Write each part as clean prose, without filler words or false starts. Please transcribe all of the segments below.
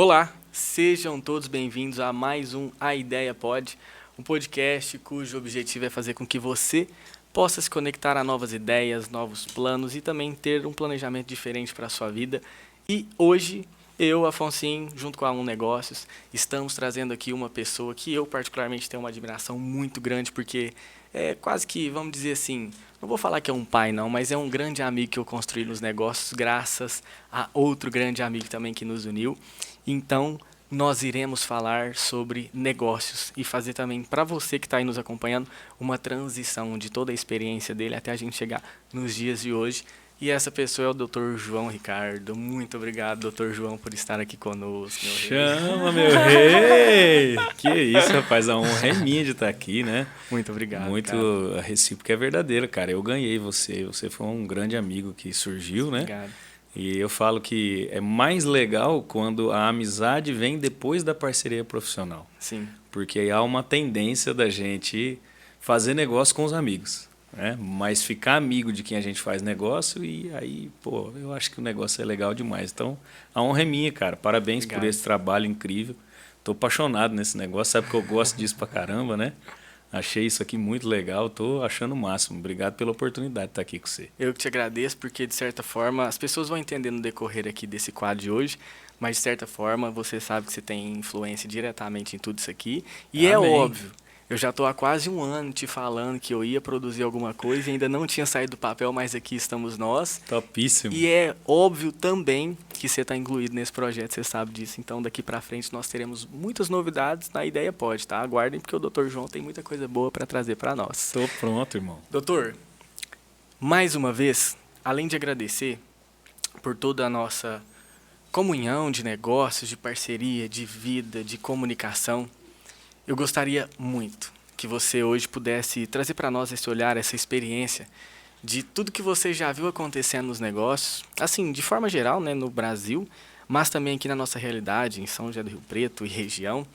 Olá, sejam todos bem-vindos a mais um A Ideia Pod, um podcast cujo objetivo é fazer com que você possa se conectar a novas ideias, novos planos e também ter um planejamento diferente para a sua vida. E hoje, eu, Afonsinho, junto com a Um Negócios, estamos trazendo aqui uma pessoa que eu particularmente tenho uma admiração muito grande, porque é quase que, vamos dizer assim, não vou falar que é um pai não, mas é um grande amigo que eu construí nos negócios graças a outro grande amigo também que nos uniu. Então, nós iremos falar sobre negócios e fazer também, para você que está aí nos acompanhando, uma transição de toda a experiência dele até a gente chegar nos dias de hoje. E essa pessoa é o Dr. João Ricardo. Muito obrigado, Dr. João, por estar aqui conosco, meu rei. Chama, meu rei! Que isso, rapaz, a honra é minha de estar aqui, né? Muito obrigado, Muito, cara. a recíproca é verdadeira, cara. Eu ganhei você foi um grande amigo que surgiu, né? Obrigado. E eu falo que é mais legal quando a amizade vem depois da parceria profissional. Sim. Porque aí há uma tendência da gente fazer negócio com os amigos, né? Mas ficar amigo de quem a gente faz negócio e aí, pô, eu acho que o negócio é legal demais. Então, a honra é minha, cara. Parabéns Obrigado. por esse trabalho incrível. Tô apaixonado nesse negócio, sabe que eu gosto disso pra caramba, né? Achei isso aqui muito legal, tô achando o máximo. Obrigado pela oportunidade de estar aqui com você. Eu que te agradeço, porque de certa forma as pessoas vão entender no decorrer aqui desse quadro de hoje, mas de certa forma você sabe que você tem influência diretamente em tudo isso aqui. E é Amém. óbvio, eu já estou há quase um ano te falando que eu ia produzir alguma coisa e ainda não tinha saído do papel, mas aqui estamos nós. Topíssimo. E é óbvio também que você está incluído nesse projeto, você sabe disso. Então daqui para frente nós teremos muitas novidades na Ideia Pod, tá? Aguardem, porque o Dr. João tem muita coisa boa para trazer para nós. Tô pronto, irmão. Doutor, mais uma vez, além de agradecer por toda a nossa comunhão de negócios, de parceria, de vida, de comunicação, eu gostaria muito que você hoje pudesse trazer para nós esse olhar, essa experiência de tudo que você já viu acontecendo nos negócios, assim, de forma geral, né, no Brasil, mas também aqui na nossa realidade, em São José do Rio Preto e região,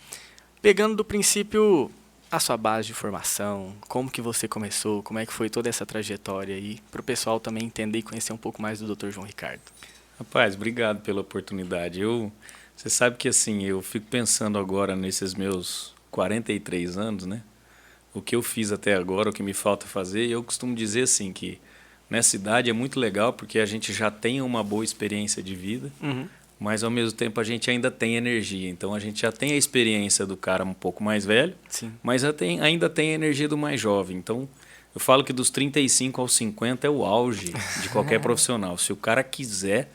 pegando do princípio a sua base de formação, como que você começou, como é que foi toda essa trajetória aí, para o pessoal também entender e conhecer um pouco mais do Dr. João Ricardo. Rapaz, obrigado pela oportunidade. Você sabe que assim, eu fico pensando agora nesses meus 43 anos, né? O que eu fiz até agora, o que me falta fazer, e eu costumo dizer assim que nessa idade é muito legal porque a gente já tem uma boa experiência de vida, mas ao mesmo tempo a gente ainda tem energia. Então a gente já tem a experiência do cara um pouco mais velho, Sim. mas ainda tem a energia do mais jovem. Então eu falo que dos 35 aos 50 é o auge de qualquer profissional. Se o cara quiser,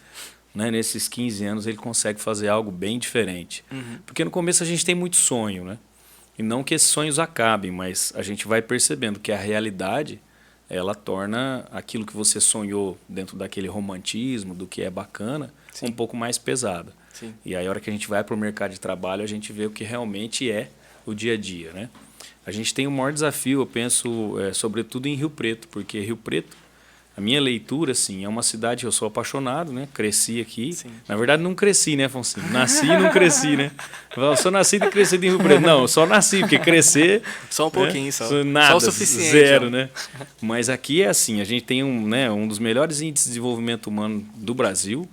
né, nesses 15 anos ele consegue fazer algo bem diferente. Porque no começo a gente tem muito sonho, né? E não que esses sonhos acabem, mas a gente vai percebendo que a realidade, ela torna aquilo que você sonhou dentro daquele romantismo, do que é bacana, Sim. um pouco mais pesada. Sim. E aí a hora que a gente vai para o mercado de trabalho, a gente vê o que realmente é o dia a dia, né? A gente tem o maior desafio, eu penso, sobretudo em Rio Preto, porque Rio Preto, a minha leitura, assim, é uma cidade, eu sou apaixonado, né? Cresci aqui. Sim. Na verdade, não cresci, né, Afonso? Nasci e não cresci, né? Eu sou nascido e crescido em Rio Preto. Não, eu só nasci, porque crescer... Só um pouquinho, né? só. Nada, Só o suficiente. zero, ó. né? Mas aqui é assim, a gente tem um dos melhores índices de desenvolvimento humano do Brasil,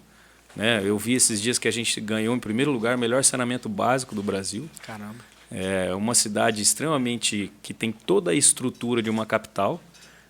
né? Eu vi esses dias que a gente ganhou, em primeiro lugar, o melhor saneamento básico do Brasil. Caramba. É uma cidade extremamente que tem toda a estrutura de uma capital.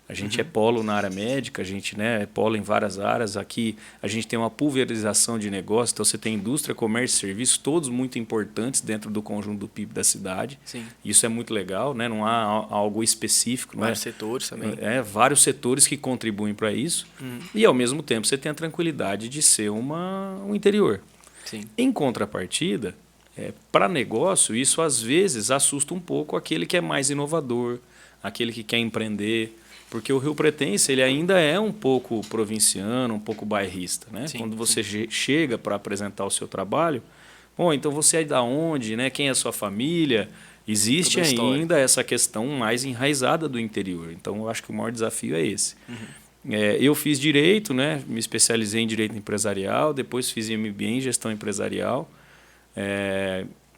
A gente é polo na área médica, a gente, né, é polo em várias áreas. Aqui a gente tem uma pulverização de negócios, então você tem indústria, comércio e serviços, todos muito importantes dentro do conjunto do PIB da cidade. Sim. Isso é muito legal, né? Não há algo específico. Vários Não é? setores também. Vários setores que contribuem para isso. E, ao mesmo tempo, você tem a tranquilidade de ser um interior. Sim. Em contrapartida, para negócio, isso às vezes assusta um pouco aquele que é mais inovador, aquele que quer empreender, porque o Rio Pretense ele ainda é um pouco provinciano, um pouco bairrista, né? Sim, Quando você chega para apresentar o seu trabalho, bom, então você é da onde, né? Quem é a sua família? Existe Toda a história. ainda essa questão mais enraizada do interior. Então, eu acho que o maior desafio é esse. Eu fiz Direito, né? Me especializei em Direito Empresarial, depois fiz MBA em Gestão Empresarial,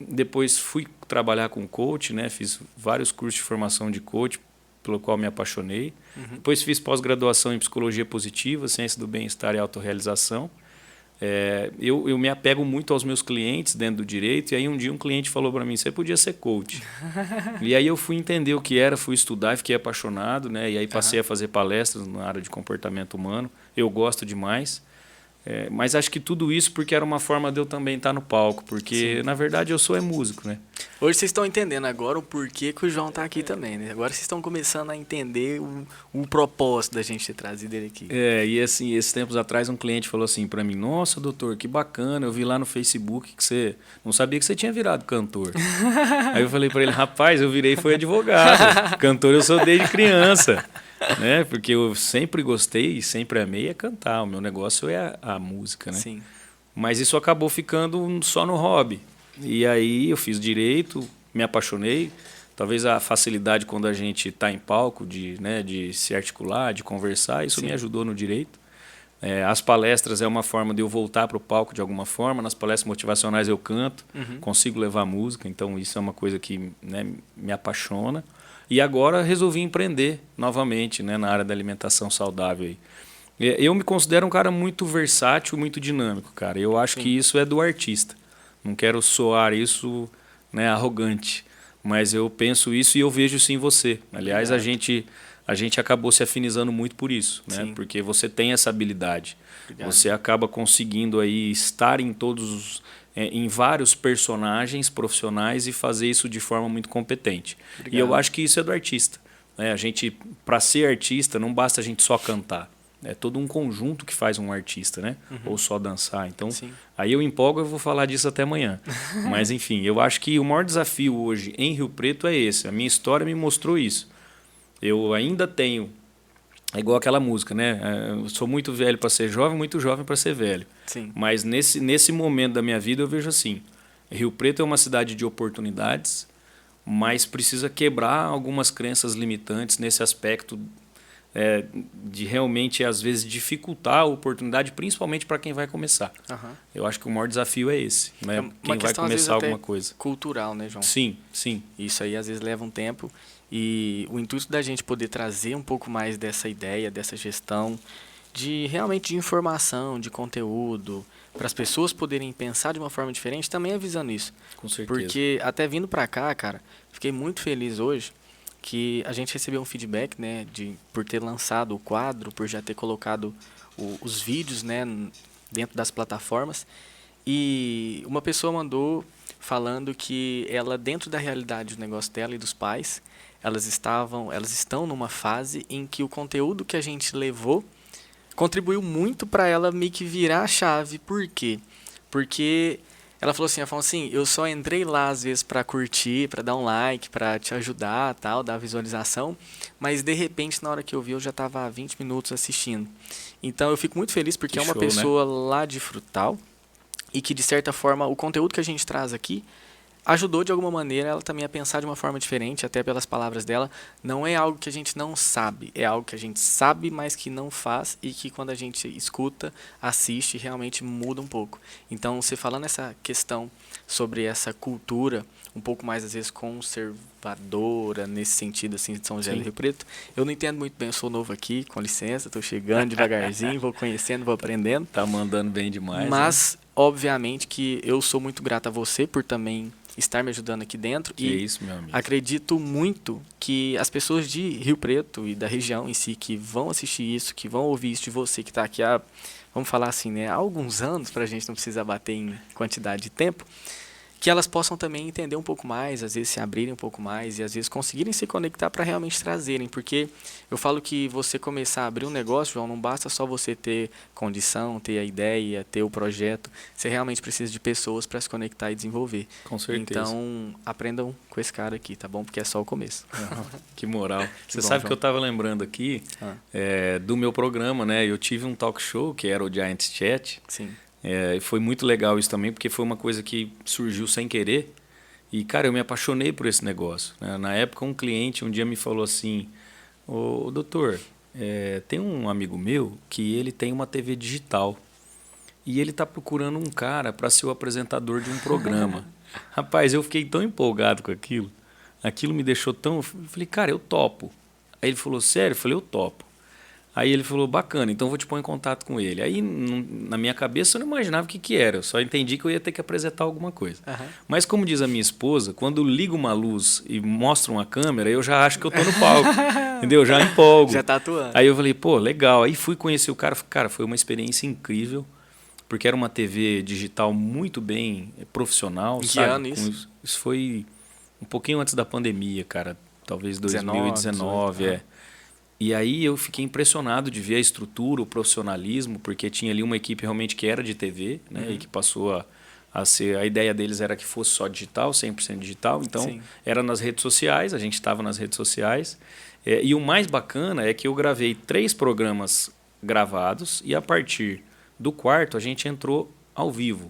depois fui trabalhar com coach, né? Fiz vários cursos de formação de coach, pelo qual me apaixonei. Depois fiz pós-graduação em Psicologia Positiva, Ciência do Bem-Estar e Autorrealização. Eu me apego muito aos meus clientes dentro do direito, e aí um dia um cliente falou para mim, você podia ser coach. E aí eu fui entender o que era, fui estudar, fiquei apaixonado, né? E aí passei a fazer palestras na área de comportamento humano. Eu gosto demais. Mas acho que tudo isso porque era uma forma de eu também estar no palco, porque Sim. na verdade eu sou músico, né? Hoje vocês estão entendendo agora o porquê que o João tá aqui também, né? Agora vocês estão começando a entender o propósito da gente ter trazido ele aqui. E assim, esses tempos atrás um cliente falou assim para mim, nossa, doutor, que bacana, eu vi lá no Facebook que você não sabia que você tinha virado cantor. Aí eu falei para ele, rapaz, eu virei foi advogado, cantor eu sou desde criança. Né? Porque eu sempre gostei e sempre amei cantar. O meu negócio é a música, né? Sim. Mas isso acabou ficando só no hobby. E aí eu fiz direito, me apaixonei. Talvez a facilidade quando a gente está em palco de se articular, de conversar, isso me ajudou no direito. As palestras é uma forma de eu voltar para o palco de alguma forma. Nas palestras motivacionais eu canto, consigo levar música. Então isso é uma coisa que, né, me apaixona. E agora resolvi empreender novamente, né, na área da alimentação saudável. Aí. Eu me considero um cara muito versátil, muito dinâmico, cara. Eu acho que isso é do artista. Não quero soar isso, né, arrogante, mas eu penso isso e eu vejo isso em você. Aliás, a gente acabou se afinizando muito por isso, né? Porque você tem essa habilidade. Obrigado. Você acaba conseguindo aí estar em vários personagens profissionais e fazer isso de forma muito competente. Obrigado. E eu acho que isso é do artista. Né? Para ser artista, não basta a gente só cantar. É todo um conjunto que faz um artista, né? Ou só dançar. Então, aí eu empolgo, eu vou falar disso até amanhã. Mas, enfim, eu acho que o maior desafio hoje em Rio Preto é esse. A minha história me mostrou isso. Eu ainda tenho... É igual aquela música, né? Eu sou muito velho para ser jovem, muito jovem para ser velho. Sim. Mas nesse momento da minha vida eu vejo assim, Rio Preto é uma cidade de oportunidades, mas precisa quebrar algumas crenças limitantes nesse aspecto de realmente, às vezes, dificultar a oportunidade, principalmente para quem vai começar. Eu acho que o maior desafio é esse, né? Quem vai começar alguma coisa. Cultural, né, João? Sim, sim. Isso aí às vezes leva um tempo. E o intuito da gente poder trazer um pouco mais dessa ideia, dessa gestão, realmente de informação, de conteúdo, para as pessoas poderem pensar de uma forma diferente, também é visando isso. Com certeza. Porque até vindo para cá, cara, fiquei muito feliz hoje que a gente recebeu um feedback, né, por ter lançado o quadro, por já ter colocado os vídeos, né, dentro das plataformas. E uma pessoa mandou falando que ela, dentro da realidade do negócio dela e dos pais, elas estão numa fase em que o conteúdo que a gente levou contribuiu muito para ela meio que virar a chave. Por quê? Porque ela falou assim, eu só entrei lá às vezes para curtir, para dar um like, para te ajudar, tal, dar visualização, mas de repente na hora que eu vi eu já estava há 20 minutos assistindo. Então eu fico muito feliz porque é uma pessoa, né, lá de Frutal e que de certa forma o conteúdo que a gente traz aqui ajudou de alguma maneira ela também a pensar de uma forma diferente, até pelas palavras dela. Não é algo que a gente não sabe, é algo que a gente sabe, mas que não faz e que quando a gente escuta, assiste, realmente muda um pouco. Então, você falando essa questão sobre essa cultura um pouco mais, às vezes, conservadora, nesse sentido, assim, de São José do Rio Preto, eu não entendo muito bem, eu sou novo aqui, com licença, estou chegando devagarzinho, vou conhecendo, vou aprendendo. Tá mandando bem demais. Mas, né? Obviamente, que eu sou muito grato a você por também estar me ajudando aqui dentro. Que e isso, meu amigo. Acredito muito que as pessoas de Rio Preto e da região em si que vão assistir isso, que vão ouvir isso de você, que está aqui há, vamos falar assim, né, há alguns anos, para a gente não precisar bater em quantidade de tempo, que elas possam também entender um pouco mais, às vezes se abrirem um pouco mais e às vezes conseguirem se conectar para realmente trazerem, porque eu falo que você começar a abrir um negócio, João, não basta só você ter condição, ter a ideia, ter o projeto, você realmente precisa de pessoas para se conectar e desenvolver. Com certeza. Então, aprendam com esse cara aqui, tá bom? Porque é só o começo. Que moral. Você bom, sabe João. que eu estava lembrando aqui do meu programa, né? Eu tive um talk show que era o Giants Chat. Sim. E foi muito legal isso também, porque foi uma coisa que surgiu sem querer. E, cara, eu me apaixonei por esse negócio. Né? Na época, um cliente um dia me falou assim, ô, doutor, tem um amigo meu que ele tem uma TV digital e ele está procurando um cara para ser o apresentador de um programa. Rapaz, eu fiquei tão empolgado com aquilo. Aquilo me deixou tão... Eu falei, cara, eu topo. Aí ele falou, sério? Eu falei, eu topo. Aí ele falou, bacana, então vou te pôr em contato com ele. Aí na minha cabeça eu não imaginava o que era, eu só entendi que eu ia ter que apresentar alguma coisa. Aham. Mas como diz a minha esposa, quando liga uma luz e mostra uma câmera, eu já acho que eu tô no palco, entendeu? Já empolgo. Já tá atuando. Aí eu falei, pô, legal. Aí fui conhecer o cara, cara, foi uma experiência incrível, porque era uma TV digital muito bem profissional, Em que sabe? ano isso? Isso foi um pouquinho antes da pandemia, cara, talvez 2019, 18. E aí eu fiquei impressionado de ver a estrutura, o profissionalismo, porque tinha ali uma equipe realmente que era de TV, né? E que passou a ser... A ideia deles era que fosse só digital, 100% digital. Então, Sim. era nas redes sociais, a gente estava nas redes sociais. E o mais bacana é que eu gravei 3 programas gravados e a partir do quarto a gente entrou ao vivo.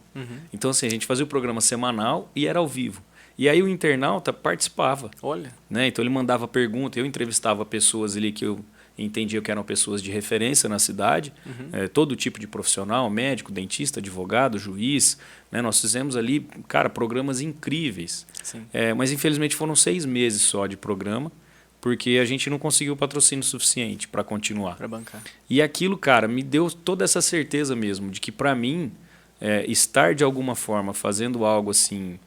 Então, assim, a gente fazia o programa semanal e era ao vivo. E aí o internauta participava. Olha. Né? Então ele mandava pergunta, eu entrevistava pessoas ali que eu entendia que eram pessoas de referência na cidade, todo tipo de profissional, médico, dentista, advogado, juiz. Né? Nós fizemos ali, cara, programas incríveis. Sim. Mas infelizmente foram 6 meses só de programa, porque a gente não conseguiu patrocínio suficiente para continuar. Para bancar. E aquilo, cara, me deu toda essa certeza mesmo de que para mim, estar de alguma forma fazendo algo assim...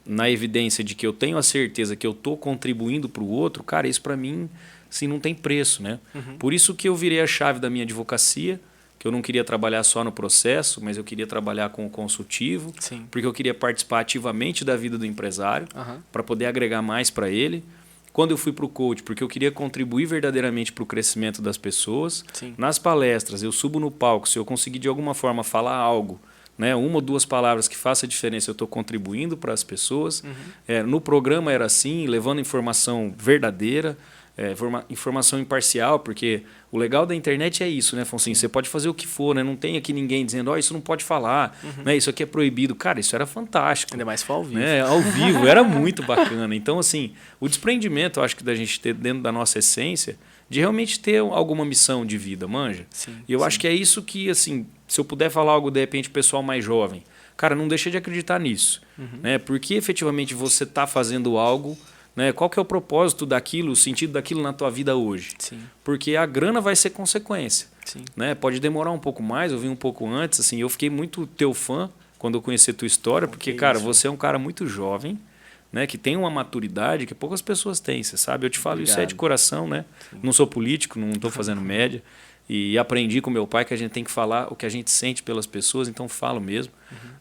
na evidência de que eu tenho a certeza que eu estou contribuindo para o outro, cara, isso para mim assim, não tem preço. Né? Por isso que eu virei a chave da minha advocacia, que eu não queria trabalhar só no processo, mas eu queria trabalhar com o consultivo, Sim. porque eu queria participar ativamente da vida do empresário, Aham. para poder agregar mais para ele. Quando eu fui para o coach, porque eu queria contribuir verdadeiramente para o crescimento das pessoas. Sim. Nas palestras, eu subo no palco, se eu conseguir de alguma forma falar algo, né, 1 ou 2 palavras que faça a diferença, eu estou contribuindo para as pessoas. No programa era assim, levando informação verdadeira, informação imparcial, porque o legal da internet é isso, né, Foncinho? Você pode fazer o que for, né? Não tem aqui ninguém dizendo, isso não pode falar, né? Isso aqui é proibido. Cara, isso era fantástico. Ainda mais se for ao vivo. Né? Ao vivo, era muito bacana. Então, assim, o desprendimento, eu acho que da gente ter dentro da nossa essência, de realmente ter alguma missão de vida, manja? Sim, E eu sim. acho que é isso que, assim, se eu puder falar algo, de repente, pessoal mais jovem, cara, não deixa de acreditar nisso. Né? Porque efetivamente você está fazendo algo, né? Qual que é o propósito daquilo, o sentido daquilo na tua vida hoje? Sim. Porque a grana vai ser consequência. Sim. Né? Pode demorar um pouco mais, eu vim um pouco antes, assim, eu fiquei muito teu fã quando eu conheci a tua história, porque, cara, isso. você é um cara muito jovem, né, que tem uma maturidade que poucas pessoas têm, você sabe? Eu te falo, isso é de coração, né? Não sou político, não estou fazendo média. E aprendi com meu pai que a gente tem que falar o que a gente sente pelas pessoas, então falo mesmo.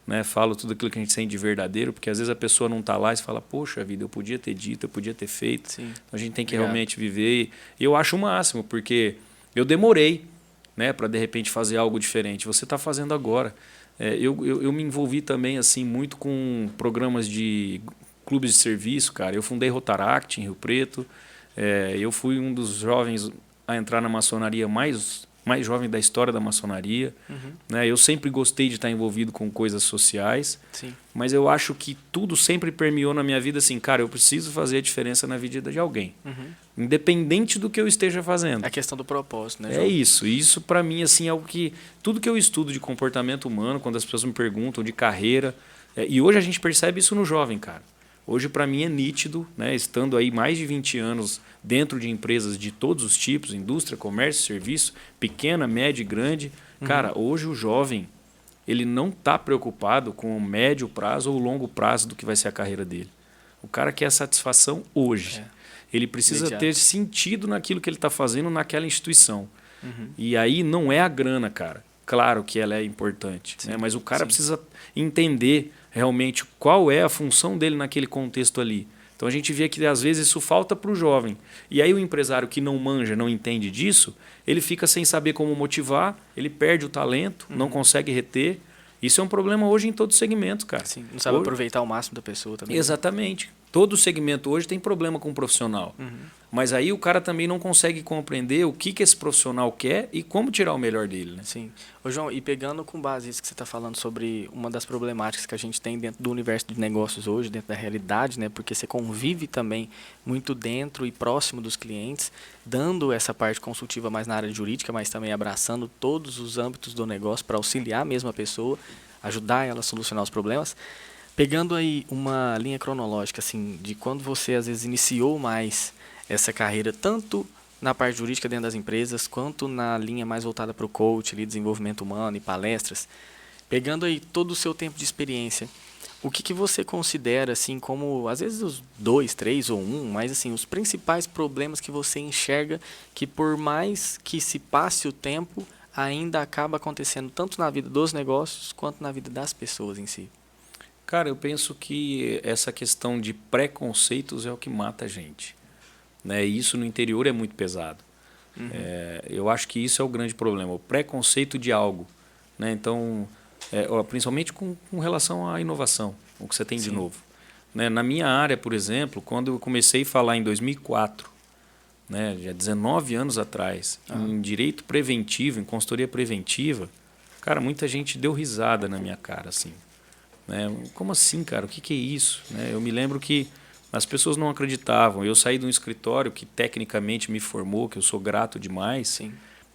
Né? Falo tudo aquilo que a gente sente de verdadeiro, porque às vezes a pessoa não está lá e você fala, poxa vida, eu podia ter dito, eu podia ter feito. Sim. Então a gente tem que Obrigado. realmente viver. E eu acho o máximo, porque eu demorei, né, para de repente fazer algo diferente. Você está fazendo agora. Eu me envolvi também assim muito com programas de clubes de serviço, cara. Eu fundei Rotaract em Rio Preto. Eu fui um dos jovens a entrar na maçonaria mais jovem da história da maçonaria. Né? Eu sempre gostei de estar envolvido com coisas sociais, Sim. mas eu acho que tudo sempre permeou na minha vida assim, cara, eu preciso fazer a diferença na vida de alguém, independente do que eu esteja fazendo. É a questão do propósito, né, É João? isso. E isso para mim assim, é algo que tudo que eu estudo de comportamento humano, quando as pessoas me perguntam de carreira, e hoje a gente percebe isso no jovem, cara. Hoje, para mim, é nítido, né, estando aí mais de 20 anos dentro de empresas de todos os tipos, indústria, comércio, serviço, pequena, média e grande. Cara, hoje o jovem ele não está preocupado com o médio prazo ou o longo prazo do que vai ser a carreira dele. O cara quer satisfação hoje. Ele precisa Imediato. ter sentido naquilo que ele está fazendo naquela instituição. E aí não é a grana, cara. Claro que ela é importante, né? Mas o cara precisa entender realmente qual é a função dele naquele contexto ali. Então a gente vê que às vezes isso falta para o jovem. E aí o empresário que não manja, não entende disso, ele fica sem saber como motivar, ele perde o talento, não consegue reter. Isso é um problema hoje em todo segmento, cara. Sim. Não sabe Hoje- aproveitar o máximo da pessoa também. Exatamente. Todo segmento hoje tem problema com o profissional. Mas aí o cara também não consegue compreender o que esse profissional quer e como tirar o melhor dele. Né? Sim. Ô, João, e pegando com base isso que você está falando sobre uma das problemáticas que a gente tem dentro do universo de negócios hoje, dentro da realidade, né? Porque você convive também muito dentro e próximo dos clientes, dando essa parte consultiva mais na área jurídica, mas também abraçando todos os âmbitos do negócio para auxiliar mesmo a pessoa, ajudar ela a solucionar os problemas. Pegando aí uma linha cronológica, assim, de quando você às vezes iniciou mais essa carreira, tanto na parte jurídica dentro das empresas, quanto na linha mais voltada para o coach, ali, desenvolvimento humano e palestras, pegando aí todo o seu tempo de experiência, o que você considera, assim, como, às vezes, os 2, 3 ou 1, mas, assim, os principais problemas que você enxerga que, por mais que se passe o tempo, ainda acaba acontecendo tanto na vida dos negócios quanto na vida das pessoas em si? Cara, eu penso que essa questão de preconceitos é o que mata a gente, né? E isso no interior é muito pesado. Eu acho que isso é o grande problema, o preconceito de algo, né? Então, principalmente com relação à inovação, o que você tem de novo, né? Na minha área, por exemplo, quando eu comecei a falar em 2004, né, já 19 anos atrás, em direito preventivo, em consultoria preventiva, cara, muita gente deu risada na minha cara, assim. Né? Como assim, cara? O que é isso? Né? Eu me lembro que as pessoas não acreditavam. Eu saí de um escritório que tecnicamente me formou, que eu sou grato demais. Sim.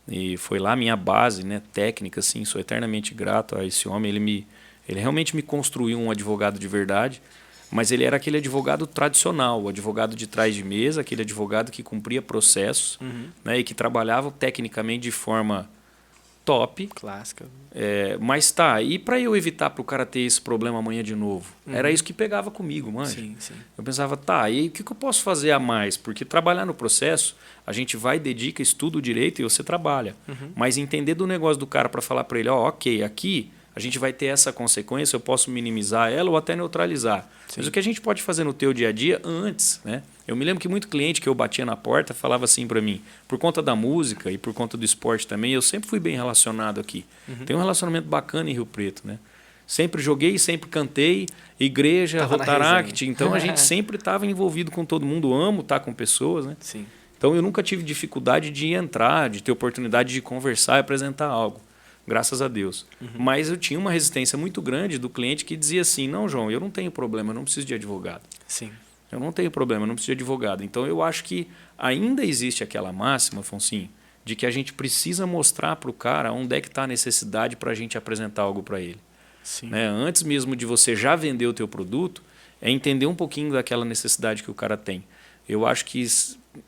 E foi lá a minha base, né, técnica, assim, sou eternamente grato a esse homem. Ele realmente me construiu um advogado de verdade, mas ele era aquele advogado tradicional, o advogado de trás de mesa, aquele advogado que cumpria processos, né, e que trabalhava tecnicamente de forma top. Clássica. Mas tá, e para eu evitar para o cara ter esse problema amanhã de novo? Era isso que pegava comigo, mano. Sim, sim. Eu pensava, tá, e aí, o que eu posso fazer a mais? Porque trabalhar no processo, a gente vai, dedica, estuda o direito e você trabalha. Mas entender do negócio do cara para falar para ele, ó, ok, aqui a gente vai ter essa consequência, eu posso minimizar ela ou até neutralizar. Sim. Mas o que a gente pode fazer no teu dia a dia antes, né? Eu me lembro que muito cliente que eu batia na porta falava assim para mim, por conta da música e por conta do esporte também, eu sempre fui bem relacionado aqui. Tem um relacionamento bacana em Rio Preto, né? Sempre joguei, sempre cantei, igreja, Tava Rotaract, então a gente sempre estava envolvido com todo mundo, amo estar com pessoas, né? Sim. Então eu nunca tive dificuldade de entrar, de ter oportunidade de conversar e apresentar algo. Graças a Deus. Mas eu tinha uma resistência muito grande do cliente que dizia assim, não, João, eu não tenho problema, eu não preciso de advogado. Sim. Eu não tenho problema, eu não preciso de advogado. Então eu acho que ainda existe aquela máxima, Afonsinho, de que a gente precisa mostrar para o cara onde é que está a necessidade para a gente apresentar algo para ele. Sim. Né? Antes mesmo de você já vender o teu produto, é entender um pouquinho daquela necessidade que o cara tem. Eu acho que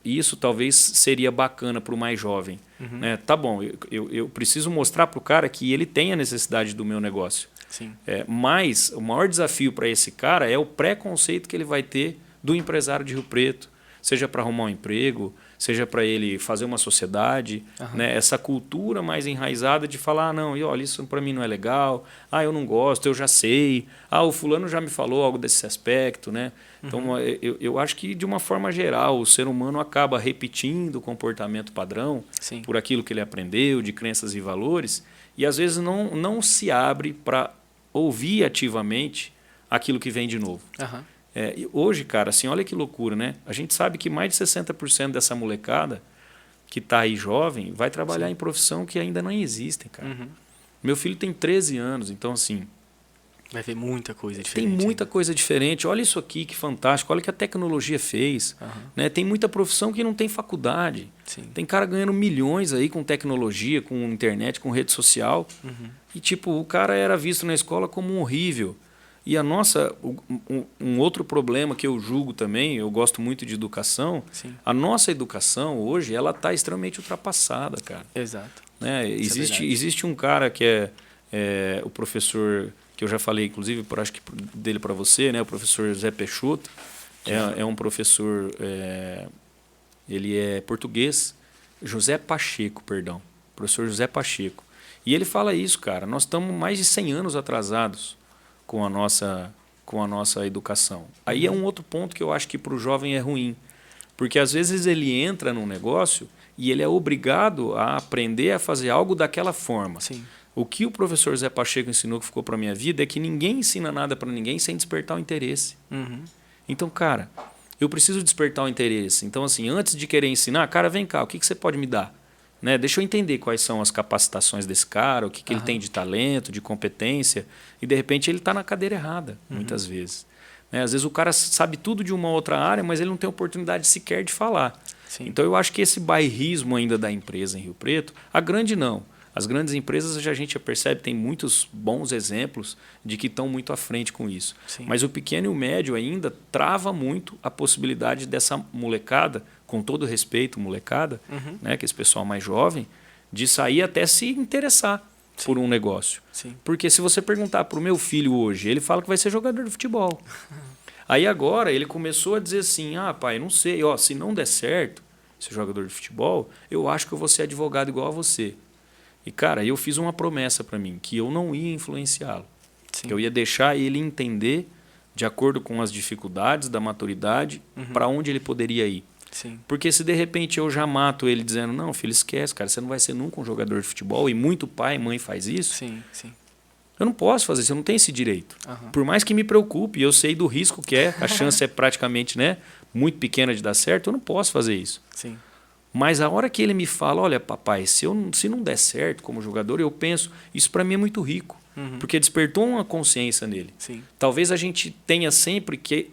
isso talvez seria bacana para o mais jovem. Né? Tá bom, eu preciso mostrar para o cara que ele tem a necessidade do meu negócio. Sim. Mas o maior desafio para esse cara é o preconceito que ele vai ter do empresário de Rio Preto, seja para arrumar um emprego, seja para ele fazer uma sociedade, né? Essa cultura mais enraizada de falar, não, e olha, isso para mim não é legal, eu não gosto, eu já sei, o fulano já me falou algo desse aspecto, né? Então eu acho que de uma forma geral o ser humano acaba repetindo o comportamento padrão por aquilo que ele aprendeu, de crenças e valores, e às vezes não se abre para ouvir ativamente aquilo que vem de novo. E hoje, cara, assim, olha que loucura, né? A gente sabe que mais de 60% dessa molecada que está aí jovem vai trabalhar em profissão que ainda não existem, cara. Meu filho tem 13 anos, então assim... Vai ver muita coisa diferente. Tem muita coisa diferente. Olha isso aqui, que fantástico. Olha o que a tecnologia fez. Né? Tem muita profissão que não tem faculdade. Sim. Tem cara ganhando milhões aí com tecnologia, com internet, com rede social. E tipo, o cara era visto na escola como um horrível. E a nossa, um outro problema que eu julgo também, eu gosto muito de educação, a nossa educação hoje ela está extremamente ultrapassada, cara. Exato. Né? Existe um cara que é o professor, que eu já falei, inclusive, acho que dele para você, né? O professor Zé Peixoto, é um professor, ele é português, José Pacheco, perdão, professor José Pacheco. E ele fala isso, cara, nós estamos mais de 100 anos atrasados com a nossa educação. Aí é um outro ponto que eu acho que para o jovem é ruim, porque às vezes ele entra num negócio e ele é obrigado a aprender a fazer algo daquela forma. Sim. O que o professor Zé Pacheco ensinou que ficou para a minha vida é que ninguém ensina nada para ninguém sem despertar o interesse. Então, cara, eu preciso despertar o interesse. Então, assim, antes de querer ensinar, cara, vem cá, o que você pode me dar? Né? Deixa eu entender quais são as capacitações desse cara, o que ele tem de talento, de competência, e de repente ele está na cadeira errada, muitas vezes. Né? Às vezes o cara sabe tudo de uma outra área, mas ele não tem oportunidade sequer de falar. Sim. Então eu acho que esse bairrismo ainda da empresa em Rio Preto, a grande não, As grandes empresas, a gente já percebe, tem muitos bons exemplos de que estão muito à frente com isso. Sim. Mas o pequeno e o médio ainda trava muito a possibilidade dessa molecada, com todo respeito, molecada, né, que é esse pessoal mais jovem, de sair até se interessar por um negócio. Sim. Porque se você perguntar para o meu filho hoje, ele fala que vai ser jogador de futebol. Aí agora ele começou a dizer assim, pai, não sei, se não der certo ser jogador de futebol, eu acho que eu vou ser advogado igual a você. E, cara, eu fiz uma promessa para mim, que eu não ia influenciá-lo. Que eu ia deixar ele entender, de acordo com as dificuldades da maturidade, para onde ele poderia ir. Sim. Porque se de repente eu já mato ele dizendo, não, filho, esquece, cara, você não vai ser nunca um jogador de futebol, e muito pai e mãe faz isso, Sim. eu não posso fazer isso, eu não tenho esse direito. Uhum. Por mais que me preocupe, eu sei do risco que é, a chance é praticamente muito pequena de dar certo, eu não posso fazer isso. Sim. Mas a hora que ele me fala, olha, papai, se não der certo como jogador, eu penso, isso para mim é muito rico. Porque despertou uma consciência nele. Sim. Talvez a gente tenha sempre que,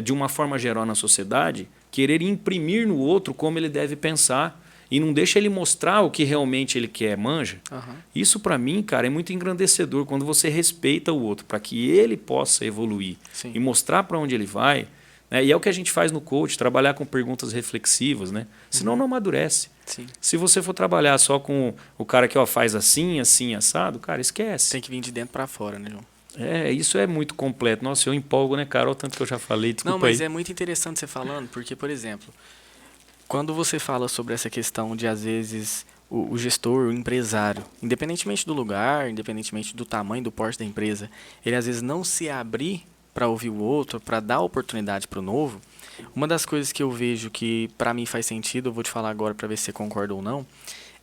de uma forma geral na sociedade, querer imprimir no outro como ele deve pensar e não deixa ele mostrar o que realmente ele quer, manja. Isso para mim, cara, é muito engrandecedor quando você respeita o outro para que ele possa evoluir. Sim. E mostrar para onde ele vai. Né? E é o que a gente faz no coach, trabalhar com perguntas reflexivas, né? Senão não amadurece. Sim. Se você for trabalhar só com o cara que faz assim, assim, assado, cara, esquece. Tem que vir de dentro para fora, né, João? Isso é muito completo. Nossa, eu empolgo, né, cara? Olha o tanto que eu já falei, desculpa. Não, mas aí. é muito interessante você falando, porque, por exemplo, quando você fala sobre essa questão de, às vezes, o gestor, o empresário, independentemente do lugar, independentemente do tamanho, do porte da empresa, ele às vezes não se abrir para ouvir o outro, para dar oportunidade para o novo, uma das coisas que eu vejo que para mim faz sentido, eu vou te falar agora para ver se você concorda ou não,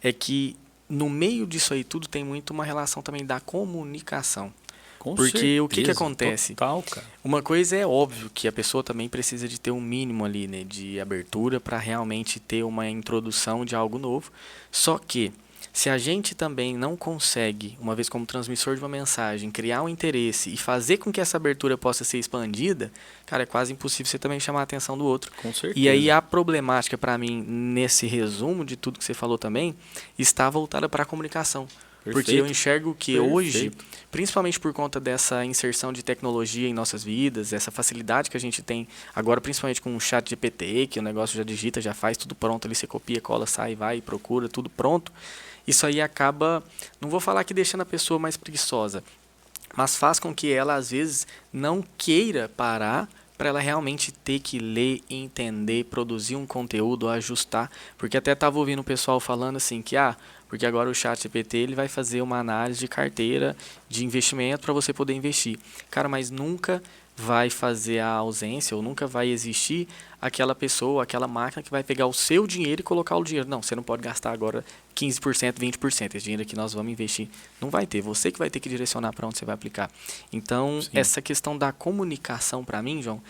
é que no meio disso aí tudo tem muito uma relação também da comunicação. Com Porque certeza, o que acontece? Total, cara. Uma coisa é óbvio que a pessoa também precisa de ter um mínimo ali, né, de abertura para realmente ter uma introdução de algo novo. Só que se a gente também não consegue, uma vez como transmissor de uma mensagem, criar um interesse e fazer com que essa abertura possa ser expandida, cara, é quase impossível você também chamar a atenção do outro. Com certeza. E aí a problemática para mim, nesse resumo de tudo que você falou também, está voltada para a comunicação. Perfeito. Porque eu enxergo que Perfeito. hoje, principalmente por conta dessa inserção de tecnologia em nossas vidas, essa facilidade que a gente tem agora, principalmente com o chat GPT, que o negócio já digita, já faz tudo pronto, ali você copia, cola, sai, vai, procura, tudo pronto. Isso aí acaba, não vou falar que deixando a pessoa mais preguiçosa, mas faz com que ela, às vezes, não queira parar para ela realmente ter que ler, entender, produzir um conteúdo, ajustar. Porque até estava ouvindo o pessoal falando assim que, porque agora o chat GPT ele vai fazer uma análise de carteira de investimento para você poder investir. Cara, mas nunca vai fazer a ausência ou nunca vai existir aquela pessoa, aquela máquina que vai pegar o seu dinheiro e colocar o dinheiro. Não, você não pode gastar agora 15%, 20%. Esse dinheiro aqui nós vamos investir. Não vai ter. Você que vai ter que direcionar para onde você vai aplicar. Então, essa questão da comunicação, para mim, João,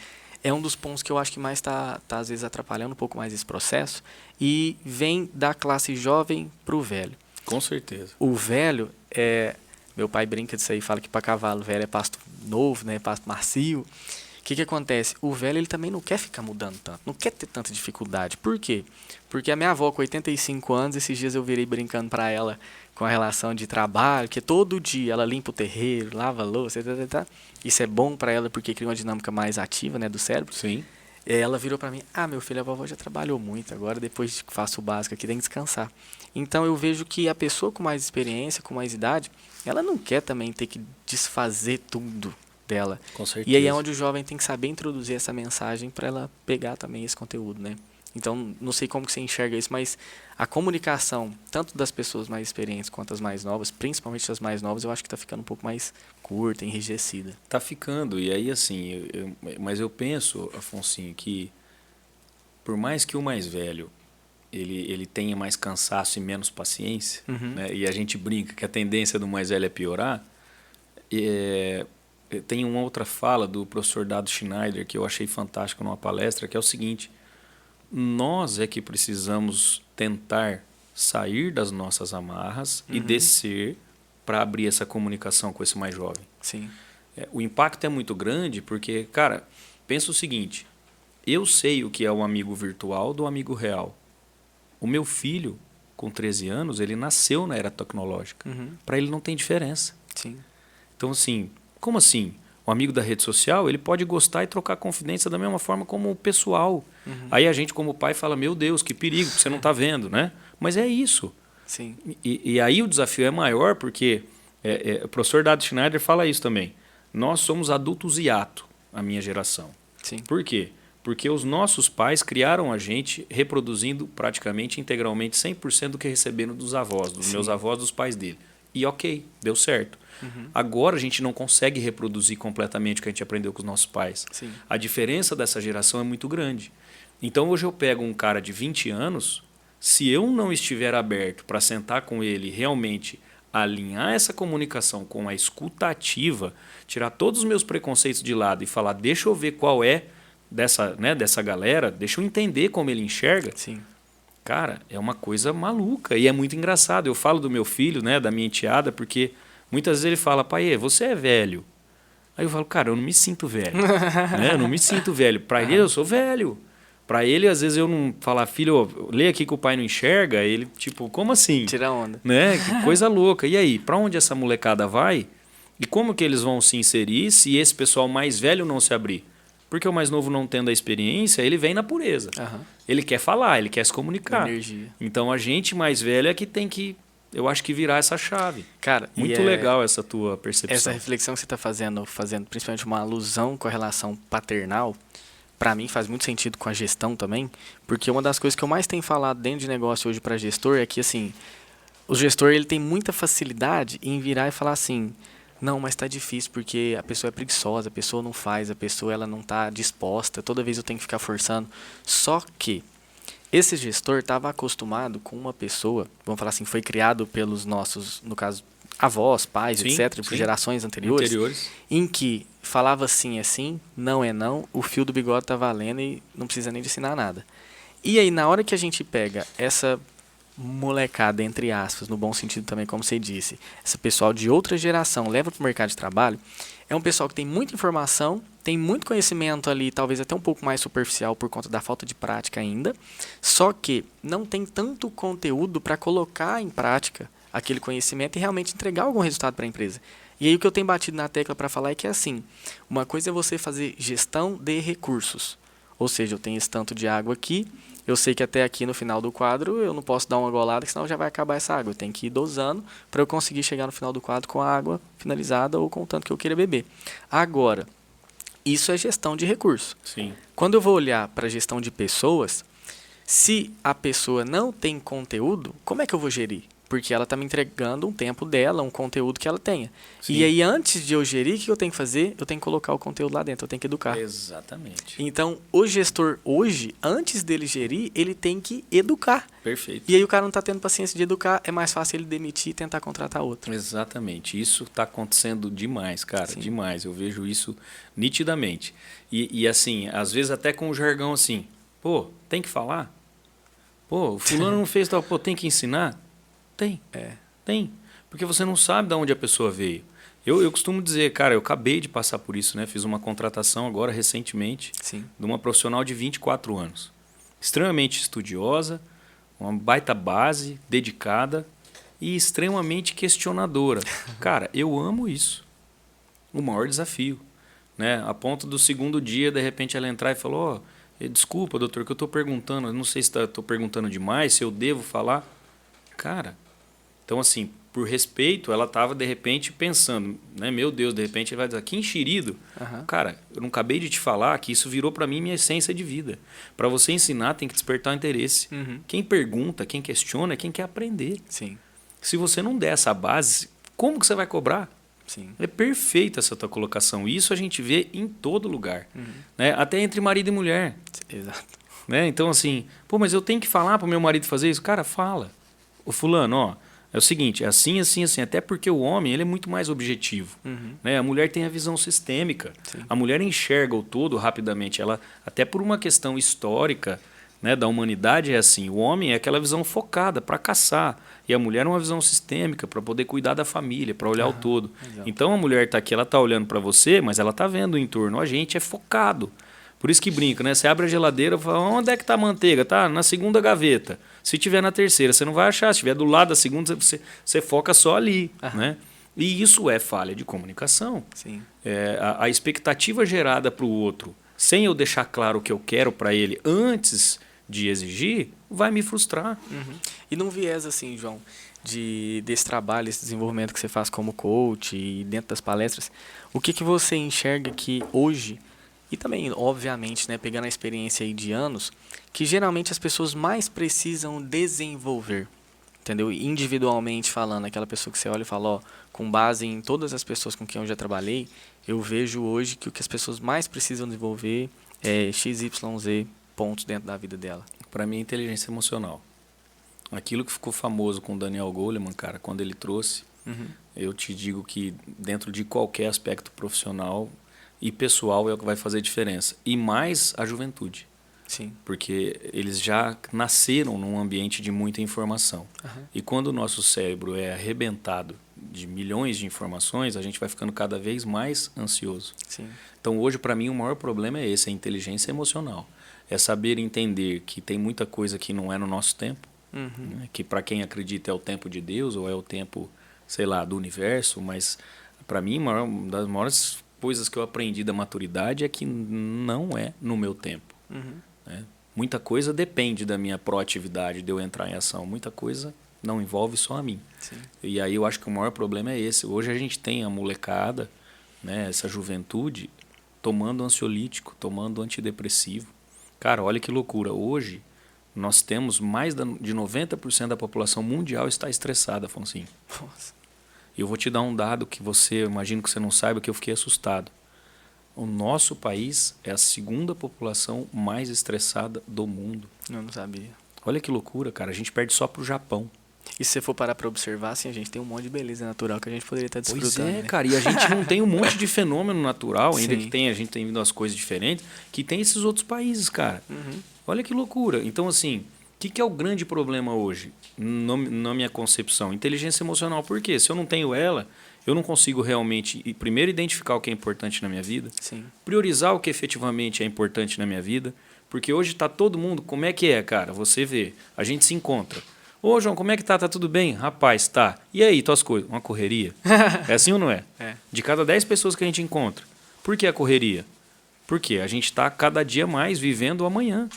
é um dos pontos que eu acho que mais está às vezes atrapalhando um pouco mais esse processo e vem da classe jovem para o velho. Com certeza. O velho meu pai brinca disso aí, fala que para cavalo velho é pasto novo, né, pasto macio. O que acontece? O velho ele também não quer ficar mudando tanto, não quer ter tanta dificuldade. Por quê? Porque a minha avó com 85 anos, esses dias eu virei brincando para ela com a relação de trabalho, que todo dia ela limpa o terreiro, lava a louça, etc. Isso é bom para ela porque cria uma dinâmica mais ativa, né, do cérebro. Sim. Ela virou para mim, meu filho, a vovó já trabalhou muito, agora depois que faço o básico aqui tem que descansar. Então eu vejo que a pessoa com mais experiência, com mais idade, ela não quer também ter que desfazer tudo dela. Com certeza. E aí é onde o jovem tem que saber introduzir essa mensagem para ela pegar também esse conteúdo, né? Então, não sei como que você enxerga isso, mas a comunicação, tanto das pessoas mais experientes quanto as mais novas, principalmente as mais novas, eu acho que está ficando um pouco mais curta, enrijecida. Tá ficando. E aí, assim, mas eu penso, Afonsinho, que por mais que o mais velho ele tenha mais cansaço e menos paciência, né? E a gente brinca que a tendência do mais velho é piorar, tem uma outra fala do professor Dado Schneider que eu achei fantástico numa palestra, que é o seguinte: nós é que precisamos tentar sair das nossas amarras e descer para abrir essa comunicação com esse mais jovem. Sim. O impacto é muito grande porque, cara, pensa o seguinte: eu sei o que é o amigo virtual do amigo real. O meu filho com 13 anos, ele nasceu na era tecnológica. Para ele não tem diferença. Sim. Então, assim, como assim? O amigo da rede social, ele pode gostar e trocar confidência da mesma forma como o pessoal. Aí a gente, como pai, fala, meu Deus, que perigo, você não está vendo, né? Mas é isso. Sim. E aí o desafio é maior porque o professor Dado Schneider fala isso também. Nós somos adultos hiato, a minha geração. Sim. Por quê? Porque os nossos pais criaram a gente reproduzindo praticamente integralmente 100% do que receberam dos avós, dos meus avós, dos pais dele. E ok, deu certo. Agora a gente não consegue reproduzir completamente o que a gente aprendeu com os nossos pais. Sim. A diferença dessa geração é muito grande. Então hoje eu pego um cara de 20 anos, se eu não estiver aberto para sentar com ele e realmente alinhar essa comunicação com a escuta ativa, tirar todos os meus preconceitos de lado e falar, deixa eu ver qual é dessa galera, deixa eu entender como ele enxerga. Sim. Cara, é uma coisa maluca e é muito engraçado. Eu falo do meu filho, né, da minha enteada, porque muitas vezes ele fala, pai, você é velho. Aí eu falo, cara, eu não me sinto velho. Né? Eu não me sinto velho. Para ele, eu sou velho. Para ele, às vezes, eu não falar, filho, lê aqui que o pai não enxerga. Ele, tipo, como assim? Tira onda. Né? Que coisa louca. E aí, para onde essa molecada vai? E como que eles vão se inserir se esse pessoal mais velho não se abrir? Porque o mais novo não tendo a experiência, ele vem na pureza. Ele quer falar, ele quer se comunicar. Energia. Então, a gente mais velho é que tem que, eu acho que virar essa chave. Cara, Muito legal essa tua percepção. Essa reflexão que você está fazendo principalmente uma alusão com a relação paternal, para mim faz muito sentido com a gestão também, porque uma das coisas que eu mais tenho falado dentro de negócio hoje para gestor é que assim, o gestor ele tem muita facilidade em virar e falar assim, não, mas está difícil porque a pessoa é preguiçosa, a pessoa não faz, a pessoa ela não está disposta, toda vez eu tenho que ficar forçando. Só que esse gestor estava acostumado com uma pessoa, vamos falar assim, foi criado pelos nossos, no caso, avós, pais, Sim, etc., por gerações anteriores, em que falava sim é sim, não é não, o fio do bigode tá valendo e não precisa nem de ensinar nada. E aí, na hora que a gente pega essa molecada, entre aspas, no bom sentido também, como você disse, esse pessoal de outra geração leva para o mercado de trabalho, é um pessoal que tem muita informação, tem muito conhecimento ali, talvez até um pouco mais superficial por conta da falta de prática ainda, só que não tem tanto conteúdo para colocar em prática aquele conhecimento e realmente entregar algum resultado para a empresa. E aí o que eu tenho batido na tecla para falar é que é assim, uma coisa é você fazer gestão de recursos, ou seja, eu tenho esse tanto de água aqui, eu sei que até aqui no final do quadro eu não posso dar uma golada, senão já vai acabar essa água. Eu tenho que ir dosando para eu conseguir chegar no final do quadro com a água finalizada ou com o tanto que eu queira beber. Agora, isso é gestão de recursos. Sim. Quando eu vou olhar para a gestão de pessoas, se a pessoa não tem conteúdo, como é que eu vou gerir? Porque ela está me entregando um tempo dela, um conteúdo que ela tenha. Sim. E aí, antes de eu gerir, o que eu tenho que fazer? Eu tenho que colocar o conteúdo lá dentro, eu tenho que educar. Exatamente. Então, o gestor hoje, antes dele gerir, ele tem que educar. Perfeito. E aí o cara não está tendo paciência de educar, é mais fácil ele demitir e tentar contratar outro. Exatamente. Isso está acontecendo demais, cara. Sim. Demais. Eu vejo isso nitidamente. E assim, às vezes até com o jargão assim, pô, tem que falar? Pô, o fulano não fez tal, pô, tem que ensinar? Tem. Tem. Porque você não sabe de onde a pessoa veio. Eu costumo dizer, cara, eu acabei de passar por isso, né? Fiz uma contratação agora recentemente Sim. de uma profissional de 24 anos. Extremamente estudiosa, uma baita base, dedicada e extremamente questionadora. Cara, eu amo isso. O maior desafio. Né? A ponto do segundo dia, de repente, ela entrar e falar, desculpa, doutor, que eu estou perguntando, eu não sei se estou perguntando demais, se eu devo falar. Cara, então assim, por respeito, ela estava de repente pensando, né? Meu Deus, de repente ele vai dizer, que enxerido. Cara, eu não acabei de te falar que isso virou para mim minha essência de vida. Para você ensinar, tem que despertar o interesse. Quem pergunta, quem questiona, é quem quer aprender. Sim. Se você não der essa base, como que você vai cobrar? Sim. É perfeita essa tua colocação. Isso a gente vê em todo lugar. Né? Até entre marido e mulher. Exato. Né? Então assim, pô, mas eu tenho que falar para o meu marido fazer isso? Cara, fala. O fulano, ó, é o seguinte, é assim, assim, assim. Até porque o homem ele é muito mais objetivo. Né? A mulher tem a visão sistêmica. Sim. A mulher enxerga o todo rapidamente. Ela, até por uma questão histórica, né, da humanidade é assim. O homem é aquela visão focada para caçar. E a mulher é uma visão sistêmica para poder cuidar da família, para olhar o todo. Exato. Então a mulher está aqui, ela está olhando para você, mas ela está vendo o entorno. A gente é focado. Por isso que brinca, né? Você abre a geladeira e fala, onde é que está a manteiga? Tá na segunda gaveta. Se tiver na terceira, você não vai achar. Se tiver do lado da segunda, você foca só ali, né? E isso é falha de comunicação. Sim. A expectativa gerada para o outro, sem eu deixar claro o que eu quero para ele antes de exigir, vai me frustrar. E num viés assim, João, desse trabalho, esse desenvolvimento que você faz como coach e dentro das palestras, o que você enxerga que hoje, e também, obviamente, né, pegando a experiência aí de anos, que geralmente as pessoas mais precisam desenvolver, entendeu? Individualmente falando, aquela pessoa que você olha e fala, ó, com base em todas as pessoas com quem eu já trabalhei, eu vejo hoje que o que as pessoas mais precisam desenvolver é XYZ pontos dentro da vida dela. Para mim, é inteligência emocional. Aquilo que ficou famoso com o Daniel Goleman, cara, quando ele trouxe, eu te digo que dentro de qualquer aspecto profissional e pessoal é o que vai fazer diferença. E mais a juventude. Sim. Porque eles já nasceram num ambiente de muita informação. E quando o nosso cérebro é arrebentado de milhões de informações, a gente vai ficando cada vez mais ansioso. Sim. Então hoje, para mim, o maior problema é esse, a inteligência emocional. É saber entender que tem muita coisa que não é no nosso tempo, né? Que para quem acredita é o tempo de Deus ou é o tempo, sei lá, do universo, mas para mim, uma das maiores coisas que eu aprendi da maturidade é que não é no meu tempo. Né? Muita coisa depende da minha proatividade, de eu entrar em ação. Muita coisa não envolve só a mim. Sim. E aí eu acho que o maior problema é esse. Hoje a gente tem a molecada, né, essa juventude, tomando ansiolítico, tomando antidepressivo. Cara, olha que loucura. Hoje nós temos mais de 90% da população mundial está estressada, Afonso. Nossa. E eu vou te dar um dado que eu imagino que você não saiba, que eu fiquei assustado. O nosso país é a segunda população mais estressada do mundo. Eu não sabia. Olha que loucura, cara. A gente perde só pro Japão. E se você for parar para observar, assim, a gente tem um monte de beleza natural que a gente poderia estar desfrutando. Pois é, né? cara. E a gente não tem um monte de fenômeno natural, ainda Sim. que tem, a gente tem vindo as coisas diferentes, que tem esses outros países, cara. Olha que loucura. Então, assim, o que é o grande problema hoje, na minha concepção? Inteligência emocional. Por quê? Se eu não tenho ela, eu não consigo realmente, primeiro, identificar o que é importante na minha vida, Sim. priorizar o que efetivamente é importante na minha vida, porque hoje está todo mundo, como é que é, cara? Você vê, a gente se encontra. Ô, João, como é que tá? Tá tudo bem? Rapaz, tá. E aí, tuas coisas? Uma correria? É assim ou não é? É. De cada 10 pessoas que a gente encontra. Por que a correria? Porque a gente está cada dia mais vivendo o amanhã.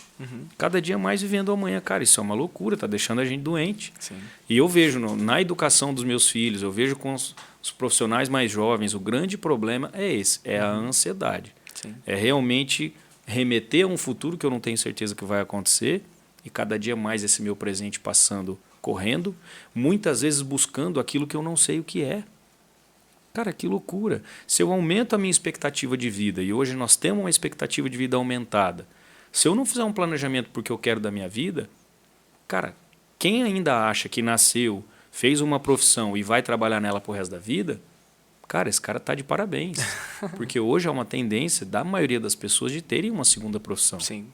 Cada dia mais vivendo o amanhã. Cara, isso é uma loucura, tá deixando a gente doente. Sim. E eu vejo na educação dos meus filhos, eu vejo com os profissionais mais jovens, o grande problema é esse, é a ansiedade. Sim. É realmente remeter a um futuro que eu não tenho certeza que vai acontecer e cada dia mais esse meu presente passando correndo, muitas vezes buscando aquilo que eu não sei o que é. Cara, que loucura. Se eu aumento a minha expectativa de vida, e hoje nós temos uma expectativa de vida aumentada, se eu não fizer um planejamento porque eu quero da minha vida, cara, quem ainda acha que nasceu, fez uma profissão e vai trabalhar nela pro resto da vida, cara, esse cara tá de parabéns. Porque hoje há uma tendência da maioria das pessoas de terem uma segunda profissão. Sim.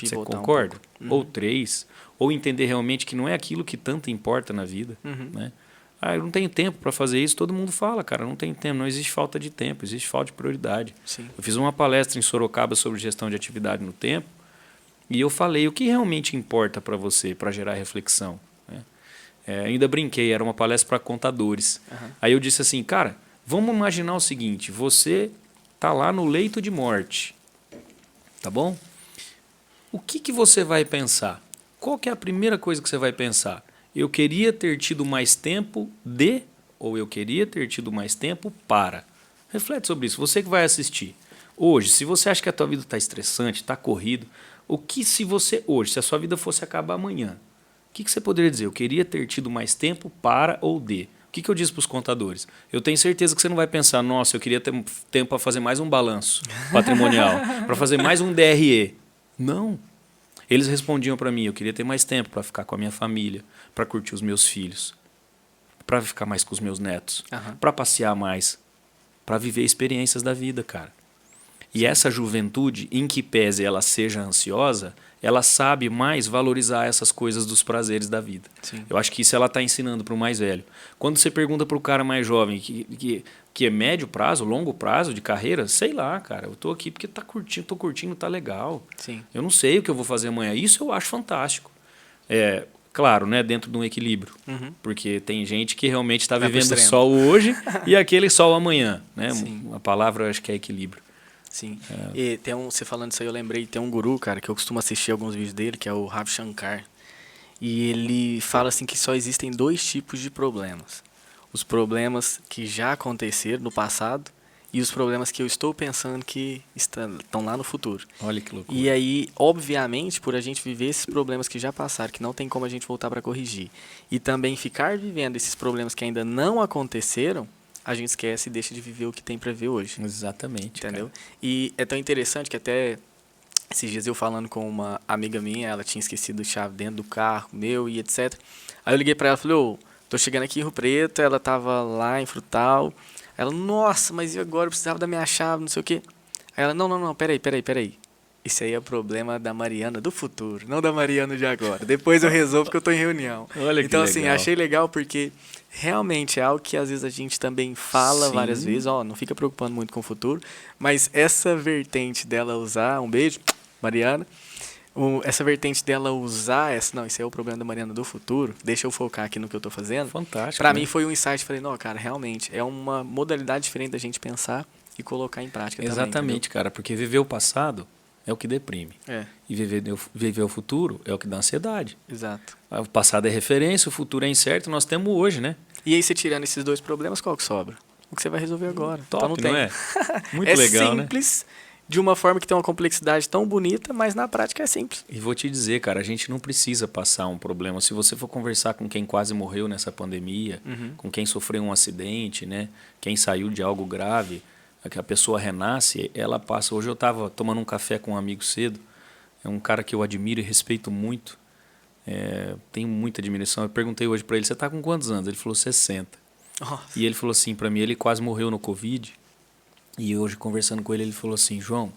Você Pivotar concorda? um pouco. Ou 3, ou entender realmente que não é aquilo que tanto importa na vida, né? Ah, eu não tenho tempo para fazer isso. Todo mundo fala, cara, não tem tempo. Não existe falta de tempo, existe falta de prioridade. Sim. Eu fiz uma palestra em Sorocaba sobre gestão de atividade no tempo e eu falei o que realmente importa para você, para gerar reflexão, né? Ainda brinquei, era uma palestra para contadores. Aí eu disse assim, cara, vamos imaginar o seguinte, você tá lá no leito de morte, tá bom? O que você vai pensar? Qual que é a primeira coisa que você vai pensar? Eu queria ter tido mais tempo de, ou eu queria ter tido mais tempo para. Reflete sobre isso. Você que vai assistir. Hoje, se você acha que a tua vida está estressante, está corrido, o que se você hoje, se a sua vida fosse acabar amanhã, o que você poderia dizer? Eu queria ter tido mais tempo para ou de. O que eu disse para os contadores? Eu tenho certeza que você não vai pensar, nossa, eu queria ter tempo para fazer mais um balanço patrimonial, para fazer mais um DRE. Não. Eles respondiam para mim, eu queria ter mais tempo para ficar com a minha família, para curtir os meus filhos, para ficar mais com os meus netos, para passear mais, para viver experiências da vida, cara. E essa juventude, em que pese ela seja ansiosa, ela sabe mais valorizar essas coisas dos prazeres da vida. Sim. Eu acho que isso ela está ensinando para o mais velho. Quando você pergunta para o cara mais jovem, que é médio prazo, longo prazo de carreira, sei lá, cara, eu estou aqui porque tô curtindo, tá legal. Sim. Eu não sei o que eu vou fazer amanhã. Isso eu acho fantástico. Claro, né, dentro de um equilíbrio. Uhum. Porque tem gente que realmente está Vai pro vivendo extremo. só o hoje e aquele só o amanhã. Né? Sim. A palavra eu acho que é equilíbrio. Sim. E tem você falando isso aí, eu lembrei, tem um guru, cara, que eu costumo assistir alguns vídeos dele, que é o Ravi Shankar. E ele fala assim que só existem 2 tipos de problemas. Os problemas que já aconteceram no passado e os problemas que eu estou pensando que estão lá no futuro. Olha que loucura. E aí, obviamente, por a gente viver esses problemas que já passaram, que não tem como a gente voltar para corrigir, e também ficar vivendo esses problemas que ainda não aconteceram, a gente esquece e deixa de viver o que tem para ver hoje. Exatamente. Entendeu? Cara. E é tão interessante que até esses dias eu falando com uma amiga minha, ela tinha esquecido a chave dentro do carro meu e etc. Aí eu liguei pra ela e falei, ô, tô chegando aqui em Rio Preto, ela tava lá em Frutal. Ela, nossa, mas e agora? Eu precisava da minha chave, não sei o quê. Aí ela, não, peraí. Isso aí é problema da Mariana do futuro, não da Mariana de agora. Depois eu resolvo porque eu tô em reunião. Olha que então, assim, legal. achei legal porque realmente é algo que às vezes a gente também fala Sim. várias vezes, ó, não fica preocupando muito com o futuro, mas essa vertente dela usar, um beijo, Mariana, essa vertente dela usar, não, isso aí é o problema da Mariana do futuro, deixa eu focar aqui no que eu tô fazendo. Fantástico. Pra né? mim foi um insight, falei, não, cara, realmente, é uma modalidade diferente da gente pensar e colocar em prática também. Exatamente, cara, porque viver o passado é o que deprime. É. E viver o futuro é o que dá ansiedade. Exato. O passado é referência, o futuro é incerto, nós temos hoje, né? E aí, você tirando esses 2 problemas, qual que sobra? O que você vai resolver agora. Top, então não tem. é? Muito é legal, simples, de uma forma que tem uma complexidade tão bonita, mas na prática é simples. E vou te dizer, cara, a gente não precisa passar um problema. Se você for conversar com quem quase morreu nessa pandemia, com quem sofreu um acidente, né? Quem saiu de algo grave, que a pessoa renasce, ela passa. Hoje eu estava tomando um café com um amigo cedo, é um cara que eu admiro e respeito muito, tenho muita admiração. Eu perguntei hoje para ele, você está com quantos anos? Ele falou 60. Nossa. E ele falou assim para mim, ele quase morreu no Covid, e hoje conversando com ele, ele falou assim, João,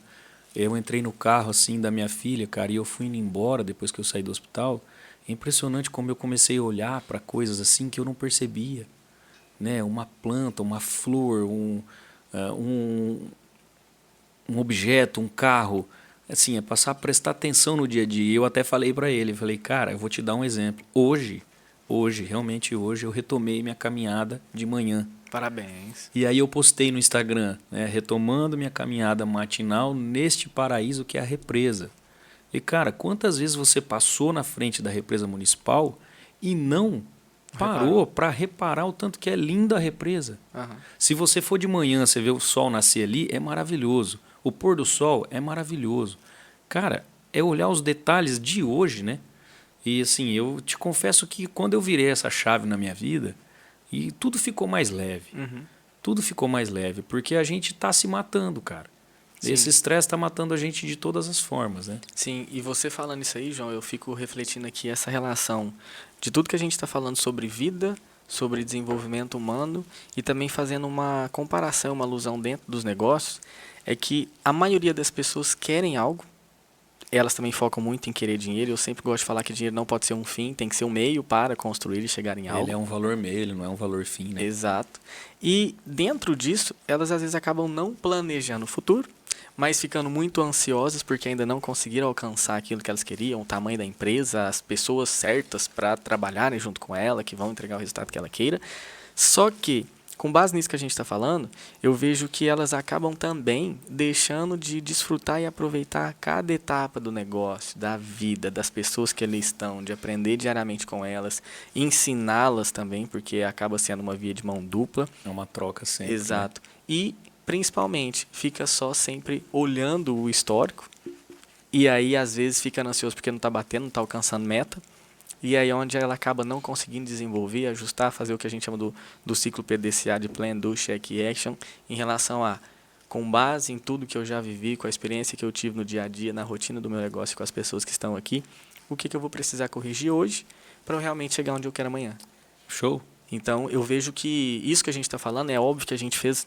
eu entrei no carro assim da minha filha, cara, e eu fui indo embora depois que eu saí do hospital. É impressionante como eu comecei a olhar para coisas assim que eu não percebia, né? Uma planta, uma flor, um objeto, um carro, assim, é passar a prestar atenção no dia a dia. Eu até falei para ele, falei, cara, eu vou te dar um exemplo. Realmente hoje, eu retomei minha caminhada de manhã. Parabéns. E aí eu postei no Instagram, né, retomando minha caminhada matinal neste paraíso que é a represa. E cara, quantas vezes você passou na frente da represa municipal e não parou para reparar o tanto que é linda a represa? Uhum. Se você for de manhã, você vê o sol nascer ali, é maravilhoso. O pôr do sol é maravilhoso. Cara, é olhar os detalhes de hoje, né? E assim, eu te confesso que quando eu virei essa chave na minha vida, e tudo ficou mais leve. Tudo ficou mais leve, porque a gente está se matando, cara. Sim. Esse estresse está matando a gente de todas as formas, né? Sim, e você falando isso aí, João, eu fico refletindo aqui essa relação de tudo que a gente está falando sobre vida, sobre desenvolvimento humano e também fazendo uma comparação, uma alusão dentro dos negócios, é que a maioria das pessoas querem algo, elas também focam muito em querer dinheiro. Eu sempre gosto de falar que dinheiro não pode ser um fim, tem que ser um meio para construir e chegar em algo. Ele é um valor meio, ele não é um valor fim, né? Exato. E dentro disso, elas às vezes acabam não planejando o futuro, mas ficando muito ansiosas porque ainda não conseguiram alcançar aquilo que elas queriam, o tamanho da empresa, as pessoas certas para trabalharem junto com ela, que vão entregar o resultado que ela queira. Só que, com base nisso que a gente está falando, eu vejo que elas acabam também deixando de desfrutar e aproveitar cada etapa do negócio, da vida, das pessoas que ali estão, de aprender diariamente com elas, ensiná-las também, porque acaba sendo uma via de mão dupla. É uma troca sempre. Exato. Né? E, principalmente, fica só sempre olhando o histórico, e aí às vezes fica ansioso porque não está batendo, não está alcançando meta. E aí onde ela acaba não conseguindo desenvolver, ajustar, fazer o que a gente chama do ciclo PDCA de Plan, Do, Check e Action, em relação a, com base em tudo que eu já vivi, com a experiência que eu tive no dia a dia, na rotina do meu negócio, com as pessoas que estão aqui, o que eu vou precisar corrigir hoje para eu realmente chegar onde eu quero amanhã. Show. Então eu vejo que isso que a gente está falando, é óbvio que a gente fez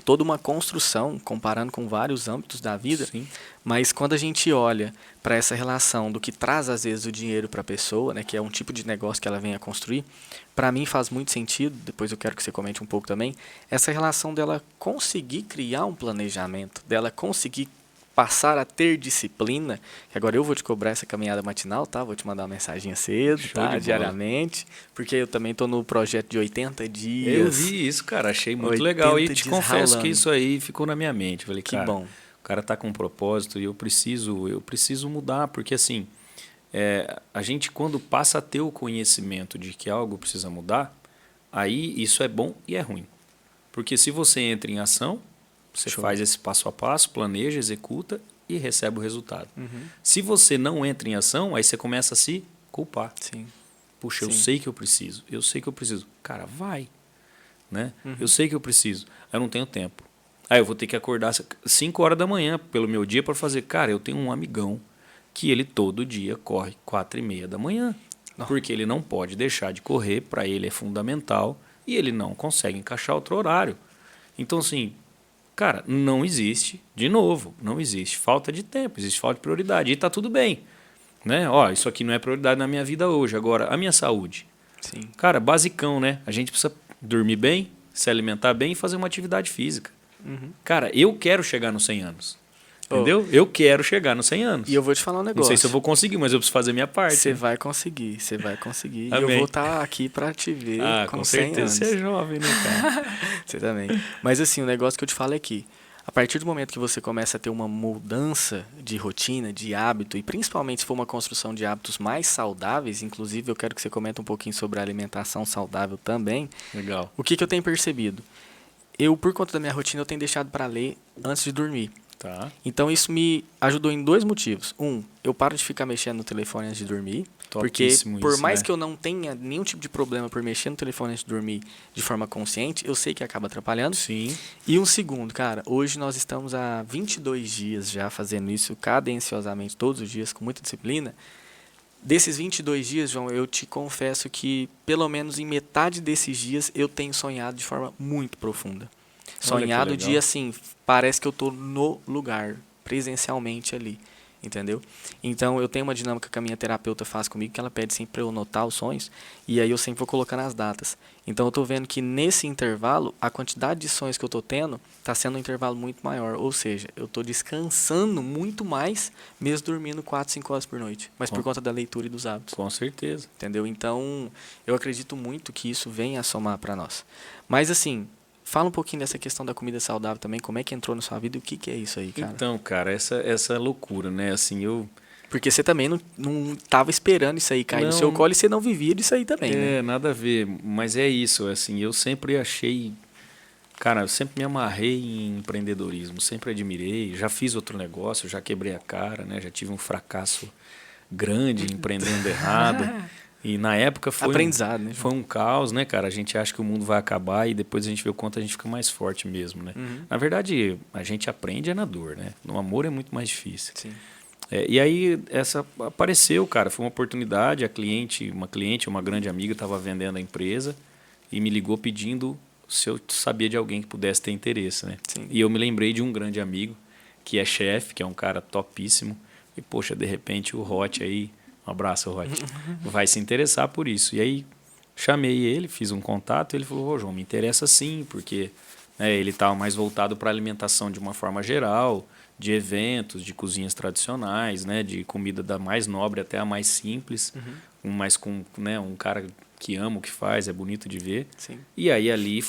toda uma construção, comparando com vários âmbitos da vida. Sim. Mas quando a gente olha para essa relação do que traz às vezes o dinheiro para a pessoa, né, que é um tipo de negócio que ela vem a construir, para mim faz muito sentido, depois eu quero que você comente um pouco também, essa relação dela conseguir criar um planejamento, dela conseguir passar a ter disciplina, que agora eu vou te cobrar essa caminhada matinal, tá? Vou te mandar uma mensagem cedo, tá? Diariamente, porque eu também tô no projeto de 80 dias. Eu vi isso, cara, achei muito legal e te confesso que isso aí ficou na minha mente. Falei, que cara, bom. O cara tá com um propósito e eu preciso mudar, porque assim, a gente quando passa a ter o conhecimento de que algo precisa mudar, aí isso é bom e é ruim. Porque se você entra em ação, você faz esse passo a passo, planeja, executa e recebe o resultado. Se você não entra em ação, aí você começa a se culpar. Sim. Puxa, eu sei que eu preciso. Cara, vai. Né? Eu sei que eu preciso. Eu não tenho tempo. Aí eu vou ter que acordar 5 horas da manhã pelo meu dia para fazer. Cara, eu tenho um amigão que ele todo dia corre 4:30 da manhã. Porque ele não pode deixar de correr, para ele é fundamental e ele não consegue encaixar outro horário. Então, assim, cara, não existe, de novo, não existe falta de tempo, existe falta de prioridade. E tá tudo bem. Né? Ó, isso aqui não é prioridade na minha vida hoje. Agora, a minha saúde. Sim. Cara, basicão, né? A gente precisa dormir bem, se alimentar bem e fazer uma atividade física. Cara, eu quero chegar nos 100 anos. Entendeu? Eu quero chegar nos 100 anos. E eu vou te falar um negócio. Não sei se eu vou conseguir, mas eu preciso fazer minha parte. Você vai conseguir, você vai conseguir. Amém. E eu vou estar aqui para te ver com 100 certeza anos. você é jovem, né, cara? Você também. Mas assim, o negócio que eu te falo é que a partir do momento que você começa a ter uma mudança de rotina, de hábito, e principalmente se for uma construção de hábitos mais saudáveis, inclusive eu quero que você comente um pouquinho sobre a alimentação saudável também. Legal. O que eu tenho percebido? Eu, por conta da minha rotina, eu tenho deixado para ler antes de dormir. Tá. Então isso me ajudou em 2 motivos. Eu paro de ficar mexendo no telefone antes de dormir. Porque por mais que eu não tenha nenhum tipo de problema por mexer no telefone antes de dormir de forma consciente, eu sei que acaba atrapalhando. Sim. E um segundo, cara, hoje nós estamos há 22 dias já fazendo isso cadenciosamente, todos os dias, com muita disciplina. Desses 22 dias, João, eu te confesso que pelo menos em metade desses dias eu tenho sonhado de forma muito profunda. Sonhado de, assim, parece que eu estou no lugar, presencialmente ali, entendeu? Então, eu tenho uma dinâmica que a minha terapeuta faz comigo, que ela pede sempre para eu anotar os sonhos, e aí eu sempre vou colocando as datas. Então, eu estou vendo que nesse intervalo, a quantidade de sonhos que eu estou tendo está sendo um intervalo muito maior, ou seja, eu estou descansando muito mais, mesmo dormindo 4, 5 horas por noite, mas por conta da leitura e dos hábitos. Com certeza. Entendeu? Então, eu acredito muito que isso venha a somar para nós. Mas, assim, fala um pouquinho dessa questão da comida saudável também, como é que entrou na sua vida e o que é isso aí, cara? Então, cara, essa loucura, né? Assim, Porque você também não tava esperando isso aí cair no seu colo e você não vivia disso aí também, né? Nada a ver, mas é isso, assim, eu sempre achei, cara, eu sempre me amarrei em empreendedorismo, sempre admirei, já fiz outro negócio, já quebrei a cara, né? Já tive um fracasso grande empreendendo errado. E na época foi aprendizado, né? Foi um caos, né, cara? A gente acha que o mundo vai acabar e depois a gente vê o quanto a gente fica mais forte mesmo, né? Na verdade, a gente aprende na dor, né? No amor é muito mais difícil. Sim. E aí essa apareceu, cara, foi uma oportunidade, uma grande amiga estava vendendo a empresa e me ligou pedindo se eu sabia de alguém que pudesse ter interesse, né? Sim. E eu me lembrei de um grande amigo que é chefe, que é um cara topíssimo e poxa, de repente o Hot aí, um abraço, Rod, vai se interessar por isso. E aí chamei ele, fiz um contato, e ele falou, João, me interessa sim, porque ele estava mais voltado para a alimentação de uma forma geral, de eventos, de cozinhas tradicionais, né, de comida da mais nobre até a mais simples, mas com um cara que ama o que faz, é bonito de ver. Sim. E aí ali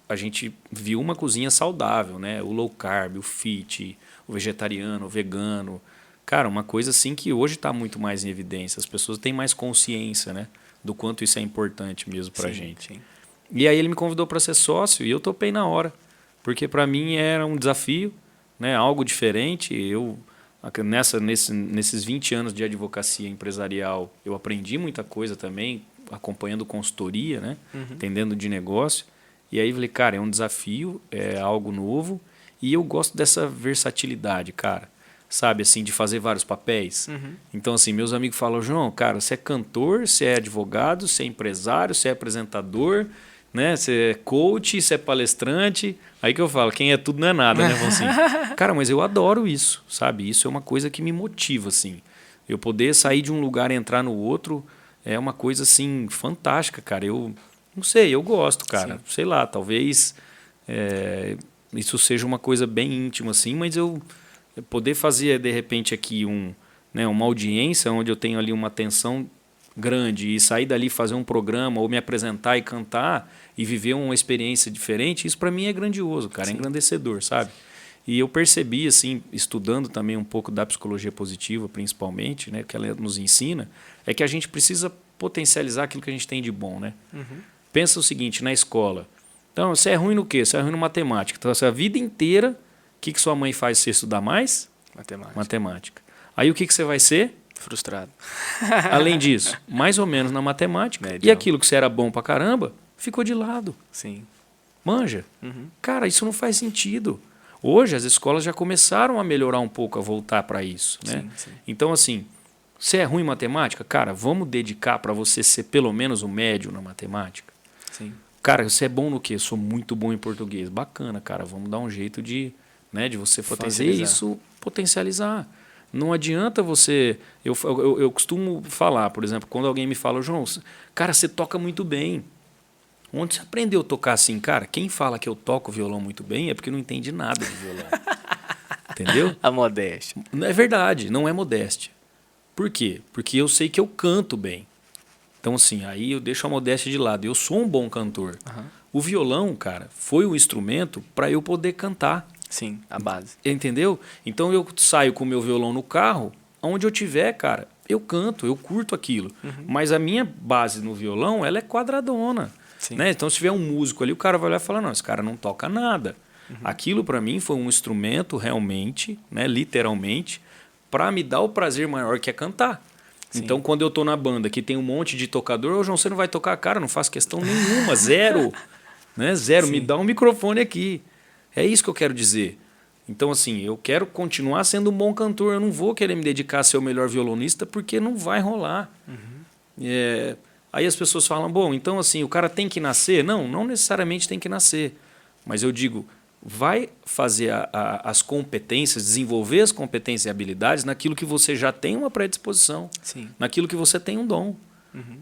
a gente viu uma cozinha saudável, né, o low carb, o fit, o vegetariano, o vegano. Cara, uma coisa assim que hoje está muito mais em evidência. As pessoas têm mais consciência, né, do quanto isso é importante mesmo para a gente. Sim. E aí ele me convidou para ser sócio e eu topei na hora. Porque para mim era um desafio, né, algo diferente. Eu, nesses 20 anos de advocacia empresarial, eu aprendi muita coisa também, acompanhando consultoria, né, entendendo de negócio. E aí eu falei, cara, é um desafio, é algo novo. E eu gosto dessa versatilidade, cara. Sabe, assim, de fazer vários papéis. Então, assim, meus amigos falam, João, cara, você é cantor, você é advogado, você é empresário, você é apresentador, né? Você é coach, você é palestrante. Aí que eu falo, quem é tudo não é nada, né? Vão assim, cara, mas eu adoro isso, sabe? Isso é uma coisa que me motiva, assim. Eu poder sair de um lugar e entrar no outro é uma coisa, assim, fantástica, cara. Eu não sei, eu gosto, cara. Sim. Sei lá, talvez isso seja uma coisa bem íntima, assim, mas eu poder fazer, de repente, aqui né, uma audiência onde eu tenho ali uma atenção grande e sair dali fazer um programa ou me apresentar e cantar e viver uma experiência diferente, isso para mim é grandioso, cara, é engrandecedor, sabe? E eu percebi, assim, estudando também um pouco da psicologia positiva, principalmente, né, que ela nos ensina, é que a gente precisa potencializar aquilo que a gente tem de bom, né? Pensa o seguinte, na escola. Então, você é ruim no quê? Você é ruim no matemática. Então, a vida inteira, o que sua mãe faz você estudar mais? Matemática. Aí, o que você vai ser? Frustrado. Além disso, mais ou menos na matemática. Médio. E aquilo que você era bom pra caramba, ficou de lado. Sim. Manja? Cara, isso não faz sentido. Hoje, as escolas já começaram a melhorar um pouco, a voltar para isso, né? Sim. Então, assim, você é ruim em matemática? Cara, vamos dedicar para você ser pelo menos o médio na matemática? Sim. Cara, você é bom no quê? Eu sou muito bom em português. Bacana, cara. Vamos dar um jeito de você fazer isso potencializar. Não adianta você... Eu costumo falar, por exemplo, quando alguém me fala, João, cara, você toca muito bem. Onde você aprendeu a tocar assim? Cara, quem fala que eu toco violão muito bem é porque não entende nada de violão. Entendeu? A modéstia. É verdade, não é modéstia. Por quê? Porque eu sei que eu canto bem. Então, assim, aí eu deixo a modéstia de lado. Eu sou um bom cantor. O violão, cara, foi um instrumento para eu poder cantar. Sim, a base. Entendeu? Então eu saio com o meu violão no carro, onde eu tiver, cara, eu canto, eu curto aquilo. Mas a minha base no violão, ela é quadradona. Né? Então, se tiver um músico ali, o cara vai olhar e falar, não, esse cara não toca nada. Aquilo, para mim, foi um instrumento realmente, né, literalmente, para me dar o prazer maior que é cantar. Então, quando eu tô na banda que tem um monte de tocador, ô João, você não vai tocar? Cara, não faço questão nenhuma, zero. Né? Zero, me dá um microfone aqui. É isso que eu quero dizer. Então, assim, eu quero continuar sendo um bom cantor. Eu não vou querer me dedicar a ser o melhor violonista porque não vai rolar. Aí as pessoas falam, bom, então assim, o cara tem que nascer? Não, não necessariamente tem que nascer. Mas eu digo, vai fazer as competências, desenvolver as competências e habilidades naquilo que você já tem uma predisposição. Naquilo que você tem um dom.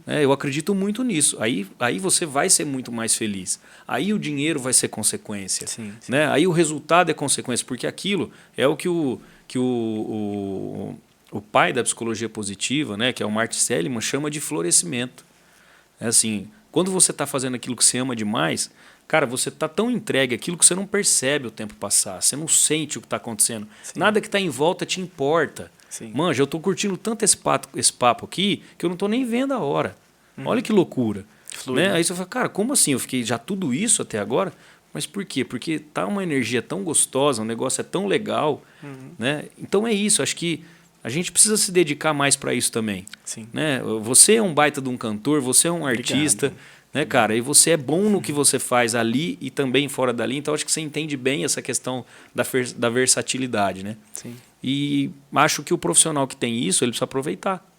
Eu acredito muito nisso. Aí você vai ser muito mais feliz. Aí o dinheiro vai ser consequência. Né? Aí o resultado é consequência, porque aquilo é o que o pai da psicologia positiva, né, que é o Martin Seligman, chama de florescimento. É assim, quando você está fazendo aquilo que você ama demais, cara, você está tão entregue àquilo que você não percebe o tempo passar, você não sente o que está acontecendo. Nada que está em volta te importa. Manja, eu estou curtindo tanto esse papo aqui que eu não estou nem vendo a hora. Olha que loucura. Né? Aí você fala, cara, como assim? Eu fiquei já tudo isso até agora? Mas por quê? Porque tá uma energia tão gostosa, um negócio é tão legal. Né? Então é isso, acho que a gente precisa se dedicar mais para isso também. Né? Você é um baita de um cantor, você é um artista, né, cara? E você é bom no que você faz ali e também fora dali. Então acho que você entende bem essa questão da versatilidade, né? E acho que o profissional que tem isso, ele precisa aproveitar.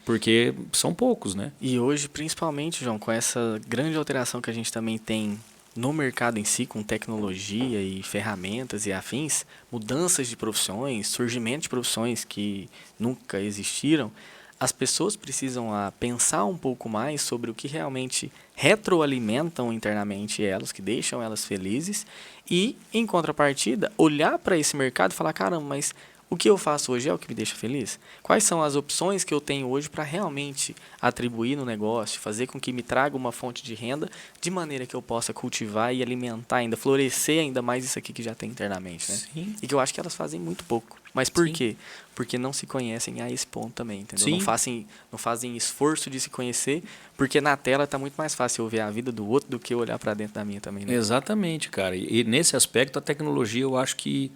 Porque são poucos, né? E hoje, principalmente, João, com essa grande alteração que a gente também tem no mercado em si, com tecnologia e ferramentas e afins, mudanças de profissões, surgimento de profissões que nunca existiram, as pessoas precisam pensar um pouco mais sobre o que realmente retroalimentam internamente elas, que deixam elas felizes, e, em contrapartida, olhar para esse mercado e falar, caramba, mas o que eu faço hoje é o que me deixa feliz? Quais são as opções que eu tenho hoje para realmente atribuir no negócio, fazer com que me traga uma fonte de renda, de maneira que eu possa cultivar e alimentar ainda, florescer ainda mais isso aqui que já tem internamente, né? E que eu acho que elas fazem muito pouco. Mas por quê? Porque não se conhecem a esse ponto também, entendeu? Não fazem esforço de se conhecer, porque na tela está muito mais fácil eu ver a vida do outro do que olhar para dentro da minha também. Né? Exatamente, cara. E nesse aspecto, a tecnologia eu acho que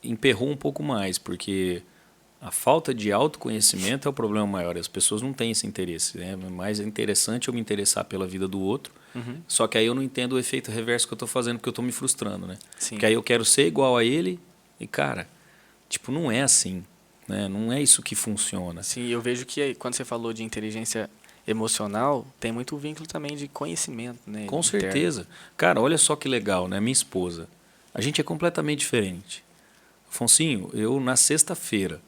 emperrou um pouco mais, porque a falta de autoconhecimento é o problema maior. As pessoas não têm esse interesse. Né? É mais interessante eu me interessar pela vida do outro, só que aí eu não entendo o efeito reverso que eu estou fazendo, porque eu estou me frustrando. Né? Porque aí eu quero ser igual a ele e, cara, tipo, não é assim. Né? Não é isso que funciona. Sim, eu vejo que quando você falou de inteligência emocional, tem muito vínculo também de conhecimento. Né? Com certeza. Cara, olha só que legal, né? Minha esposa. A gente é completamente diferente. Afonsinho, eu na sexta-feira,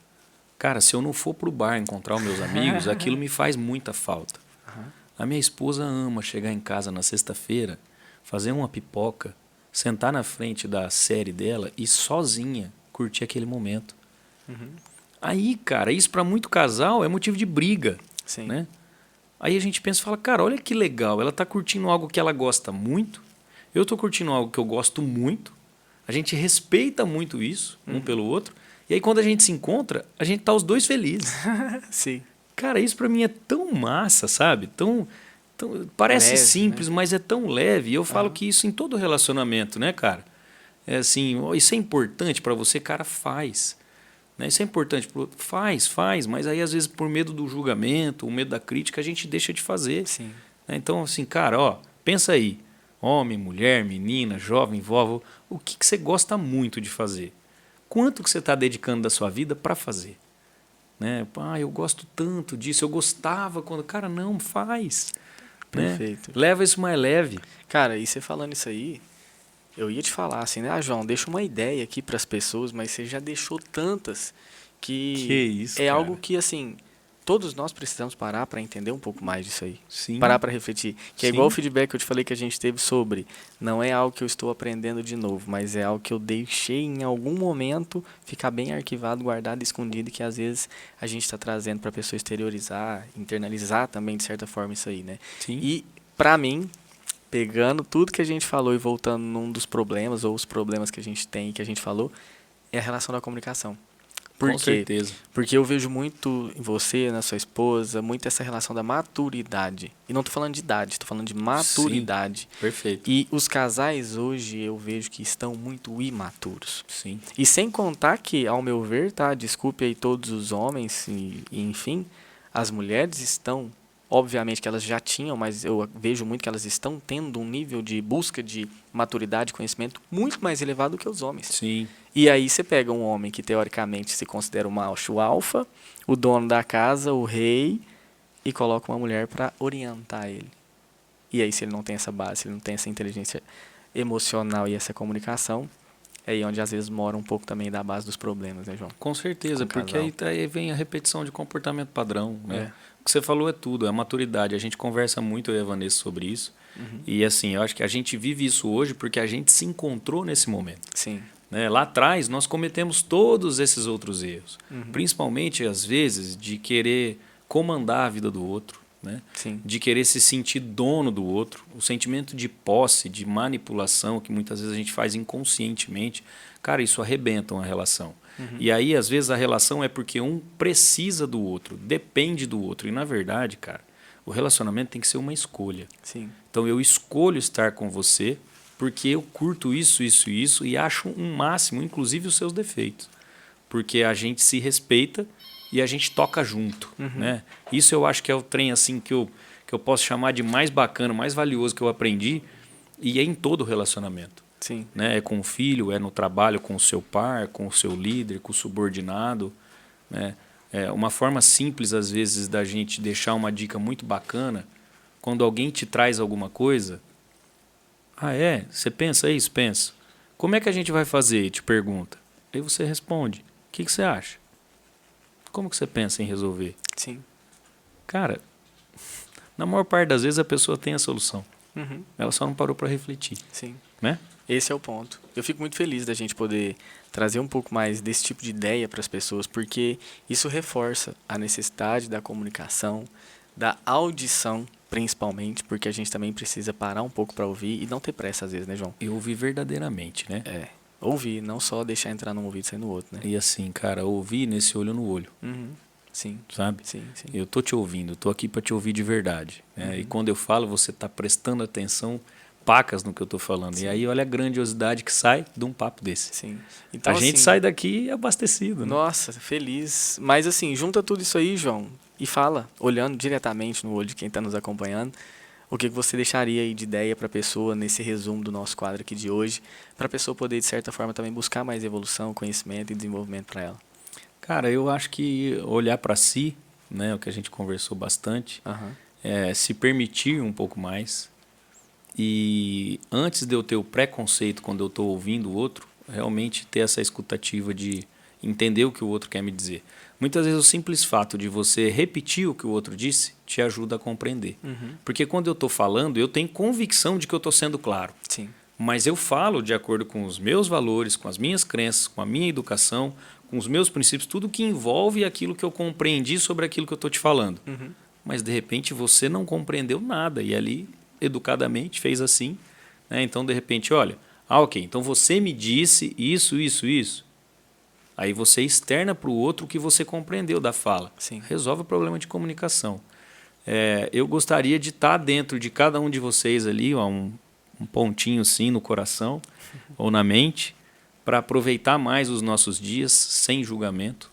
cara, se eu não for pro bar encontrar os meus amigos, aquilo me faz muita falta. A minha esposa ama chegar em casa na sexta-feira, fazer uma pipoca, sentar na frente da série dela e sozinha curtir aquele momento. Uhum. Aí, cara, isso para muito casal é motivo de briga, Sim. né? Aí a gente pensa e fala, cara, olha que legal, ela tá curtindo algo que ela gosta muito, eu tô curtindo algo que eu gosto muito, a gente respeita muito isso, um pelo outro, e aí quando a gente se encontra, a gente tá os dois felizes. Sim. Cara, isso para mim é tão massa, sabe? Parece Leve, simples, né? mas é tão leve. E eu falo Aham. que isso em todo relacionamento, né, cara? É assim, ó, isso é importante para você, cara, faz. Né? Isso é importante pro outro, faz, mas aí às vezes por medo do julgamento, o medo da crítica, a gente deixa de fazer. Sim. Né? Então, assim, cara, ó, pensa aí, homem, mulher, menina, jovem, vovó, o que você gosta muito de fazer? Quanto que você está dedicando da sua vida para fazer? Né? Eu gosto tanto disso, eu gostava quando... Cara, não, faz. Né? Perfeito. Leva isso mais leve. Cara, e você falando isso aí, eu ia te falar assim, né? João, deixa uma ideia aqui para as pessoas, mas você já deixou tantas Que que isso, é cara. algo que, assim, todos nós precisamos parar para entender um pouco mais disso aí. Sim. Parar para refletir. Que é Sim. igual o feedback que eu te falei que a gente teve sobre. Não é algo que eu estou aprendendo de novo, mas é algo que eu deixei em algum momento ficar bem arquivado, guardado, escondido, que às vezes a gente está trazendo para a pessoa exteriorizar, internalizar também, de certa forma, isso aí, né? Sim. E, para mim, pegando tudo que a gente falou e voltando num dos problemas, ou os problemas que a gente tem e que a gente falou, é a relação da comunicação. Por Com quê? certeza. Porque eu vejo muito em você, na sua esposa, muito essa relação da maturidade. E não estou falando de idade, estou falando de maturidade. Perfeito. E os casais hoje eu vejo que estão muito imaturos. Sim. E sem contar que, ao meu ver, tá? Desculpe aí todos os homens e enfim, as mulheres estão, obviamente que elas já tinham, mas eu vejo muito que elas estão tendo um nível de busca de maturidade e conhecimento muito mais elevado do que os homens. Sim. E aí você pega um homem que teoricamente se considera o macho alfa, o dono da casa, o rei, e coloca uma mulher para orientar ele. E aí se ele não tem essa base, se ele não tem essa inteligência emocional e essa comunicação, é aí onde às vezes mora um pouco também da base dos problemas, né, João? Com certeza, Com porque casal. aí vem a repetição de comportamento padrão, né? É. O que você falou é tudo, é maturidade. A gente conversa muito, eu e a Vanessa, sobre isso. E assim, eu acho que a gente vive isso hoje porque a gente se encontrou nesse momento. Sim. Né? Lá atrás, nós cometemos todos esses outros erros. Principalmente, às vezes, de querer comandar a vida do outro, né? Sim. De querer se sentir dono do outro. O sentimento de posse, de manipulação, que muitas vezes a gente faz inconscientemente, cara, isso arrebenta uma relação. E aí, às vezes, a relação é porque um precisa do outro, depende do outro. E, na verdade, cara, o relacionamento tem que ser uma escolha. Sim. Então, eu escolho estar com você porque eu curto isso e acho um máximo, inclusive os seus defeitos. Porque a gente se respeita e a gente toca junto. Né? Isso eu acho que é o trem assim, que eu posso chamar de mais bacana, mais valioso que eu aprendi, e é em todo relacionamento. Sim. Né? É com o filho, é no trabalho com o seu par, com o seu líder, com o subordinado. Né? É uma forma simples, às vezes, da gente deixar uma dica muito bacana, quando alguém te traz alguma coisa. Ah, é? Você pensa isso? Pensa. Como é que a gente vai fazer? Te pergunta. Aí você responde. O que você acha? Como que você pensa em resolver? Sim. Cara, na maior parte das vezes a pessoa tem a solução. Uhum. Ela só não parou para refletir. Sim. Né? Esse é o ponto. Eu fico muito feliz da gente poder trazer um pouco mais desse tipo de ideia para as pessoas, porque isso reforça a necessidade da comunicação, da audição, principalmente, porque a gente também precisa parar um pouco para ouvir e não ter pressa às vezes, né, João? Eu ouvi verdadeiramente, né? É. Ouvir, não só deixar entrar num ouvido e sair no outro, né? E assim, cara, ouvir nesse olho no olho, Uhum. Sim. sabe? Sim, sim. Eu tô te ouvindo, tô aqui para te ouvir de verdade. Né? E quando eu falo, você tá prestando atenção, pacas no que eu tô falando. Sim. E aí olha a grandiosidade que sai de um papo desse. Sim. Então, A gente assim, sai daqui abastecido, né? nossa, feliz. Mas assim, junta tudo isso aí, João, e fala, olhando diretamente no olho de quem está nos acompanhando, o que você deixaria aí de ideia para a pessoa nesse resumo do nosso quadro aqui de hoje, para a pessoa poder, de certa forma, também buscar mais evolução, conhecimento e desenvolvimento para ela? Cara, eu acho que olhar para si, né, o que a gente conversou bastante, Aham. é se permitir um pouco mais. E antes de eu ter o preconceito quando eu estou ouvindo o outro, realmente ter essa escutativa de entender o que o outro quer me dizer. Muitas vezes o simples fato de você repetir o que o outro disse te ajuda a compreender. Porque quando eu estou falando, eu tenho convicção de que eu estou sendo claro. Sim. Mas eu falo de acordo com os meus valores, com as minhas crenças, com a minha educação, com os meus princípios, tudo que envolve aquilo que eu compreendi sobre aquilo que eu estou te falando. Mas, de repente, você não compreendeu nada e ali, educadamente, fez assim. Né? Então, de repente, olha, ok, então você me disse isso, isso, isso. Aí você externa para o outro o que você compreendeu da fala. Sim. Resolve o problema de comunicação. Eu gostaria de estar dentro de cada um de vocês ali, ó, um pontinho sim no coração ou na mente, para aproveitar mais os nossos dias sem julgamento,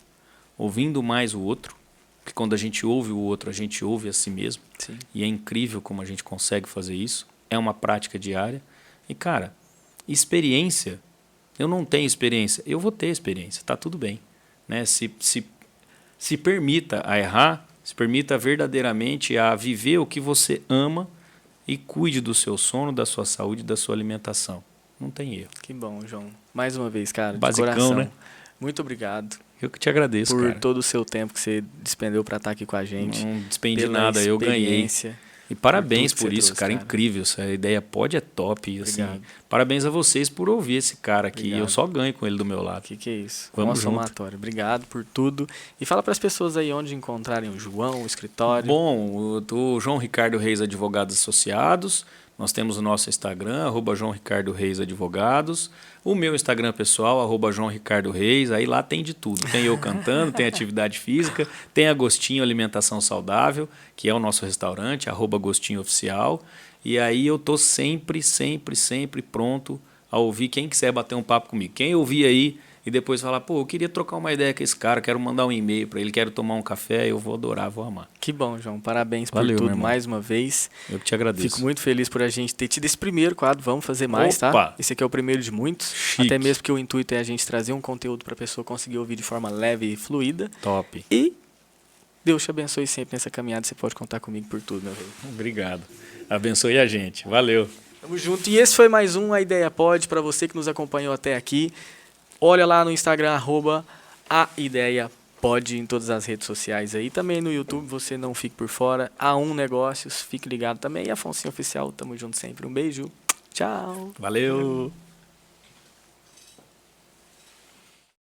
ouvindo mais o outro, porque quando a gente ouve o outro, a gente ouve a si mesmo. Sim. E é incrível como a gente consegue fazer isso. É uma prática diária. E, cara, experiência, eu não tenho experiência, eu vou ter experiência, tá tudo bem. Né? Se permita a errar, se permita verdadeiramente a viver o que você ama e cuide do seu sono, da sua saúde, da sua alimentação. Não tem erro. Que bom, João. Mais uma vez, cara, Basicão, de coração. né? Muito obrigado Eu que te agradeço, por cara. todo o seu tempo que você despendeu para estar aqui com a gente. Não despendi pela nada, eu ganhei. experiência. E parabéns tudo que por você isso, trouxe, cara, cara. incrível. Essa ideia pode é top. E, assim, Obrigado. parabéns a vocês por ouvir esse cara aqui. Obrigado. Eu só ganho com ele do meu lado. Que é isso? Vamos Nossa, junto. somatório. Obrigado por tudo. E fala para as pessoas aí onde encontrarem o João, o escritório. Bom, o João Ricardo Reis Advogados Associados. Nós temos o nosso Instagram, @João Ricardo Reis Advogados. O meu Instagram pessoal, @João Ricardo Reis. Aí lá tem de tudo. Tem eu cantando, tem atividade física, tem Agostinho Alimentação Saudável, que é o nosso restaurante, @Agostinho Oficial. E aí eu tô sempre pronto a ouvir quem quiser bater um papo comigo. Quem ouvir aí e depois falar, pô, eu queria trocar uma ideia com esse cara, quero mandar um e-mail para ele, quero tomar um café, eu vou adorar, vou amar. Que bom, João. Parabéns Valeu, por meu tudo irmão. mais uma vez. Eu que te agradeço. Fico muito feliz por a gente ter tido esse primeiro quadro. Vamos fazer mais, Opa! tá? Esse aqui é o primeiro de muitos. Chique. Até mesmo que o intuito é a gente trazer um conteúdo para a pessoa conseguir ouvir de forma leve e fluida. Top. E Deus te abençoe sempre nessa caminhada. Você pode contar comigo por tudo, meu rei. Obrigado. Abençoe a gente. Valeu. Tamo junto. E esse foi mais um A Ideia Pode. Para você que nos acompanhou até aqui, olha lá no Instagram, @AideiaPod em todas as redes sociais aí. Também no YouTube, você não fique por fora. A1 Negócios, fique ligado também. E Afonso Oficial, tamo junto sempre. Um beijo. Tchau. Valeu.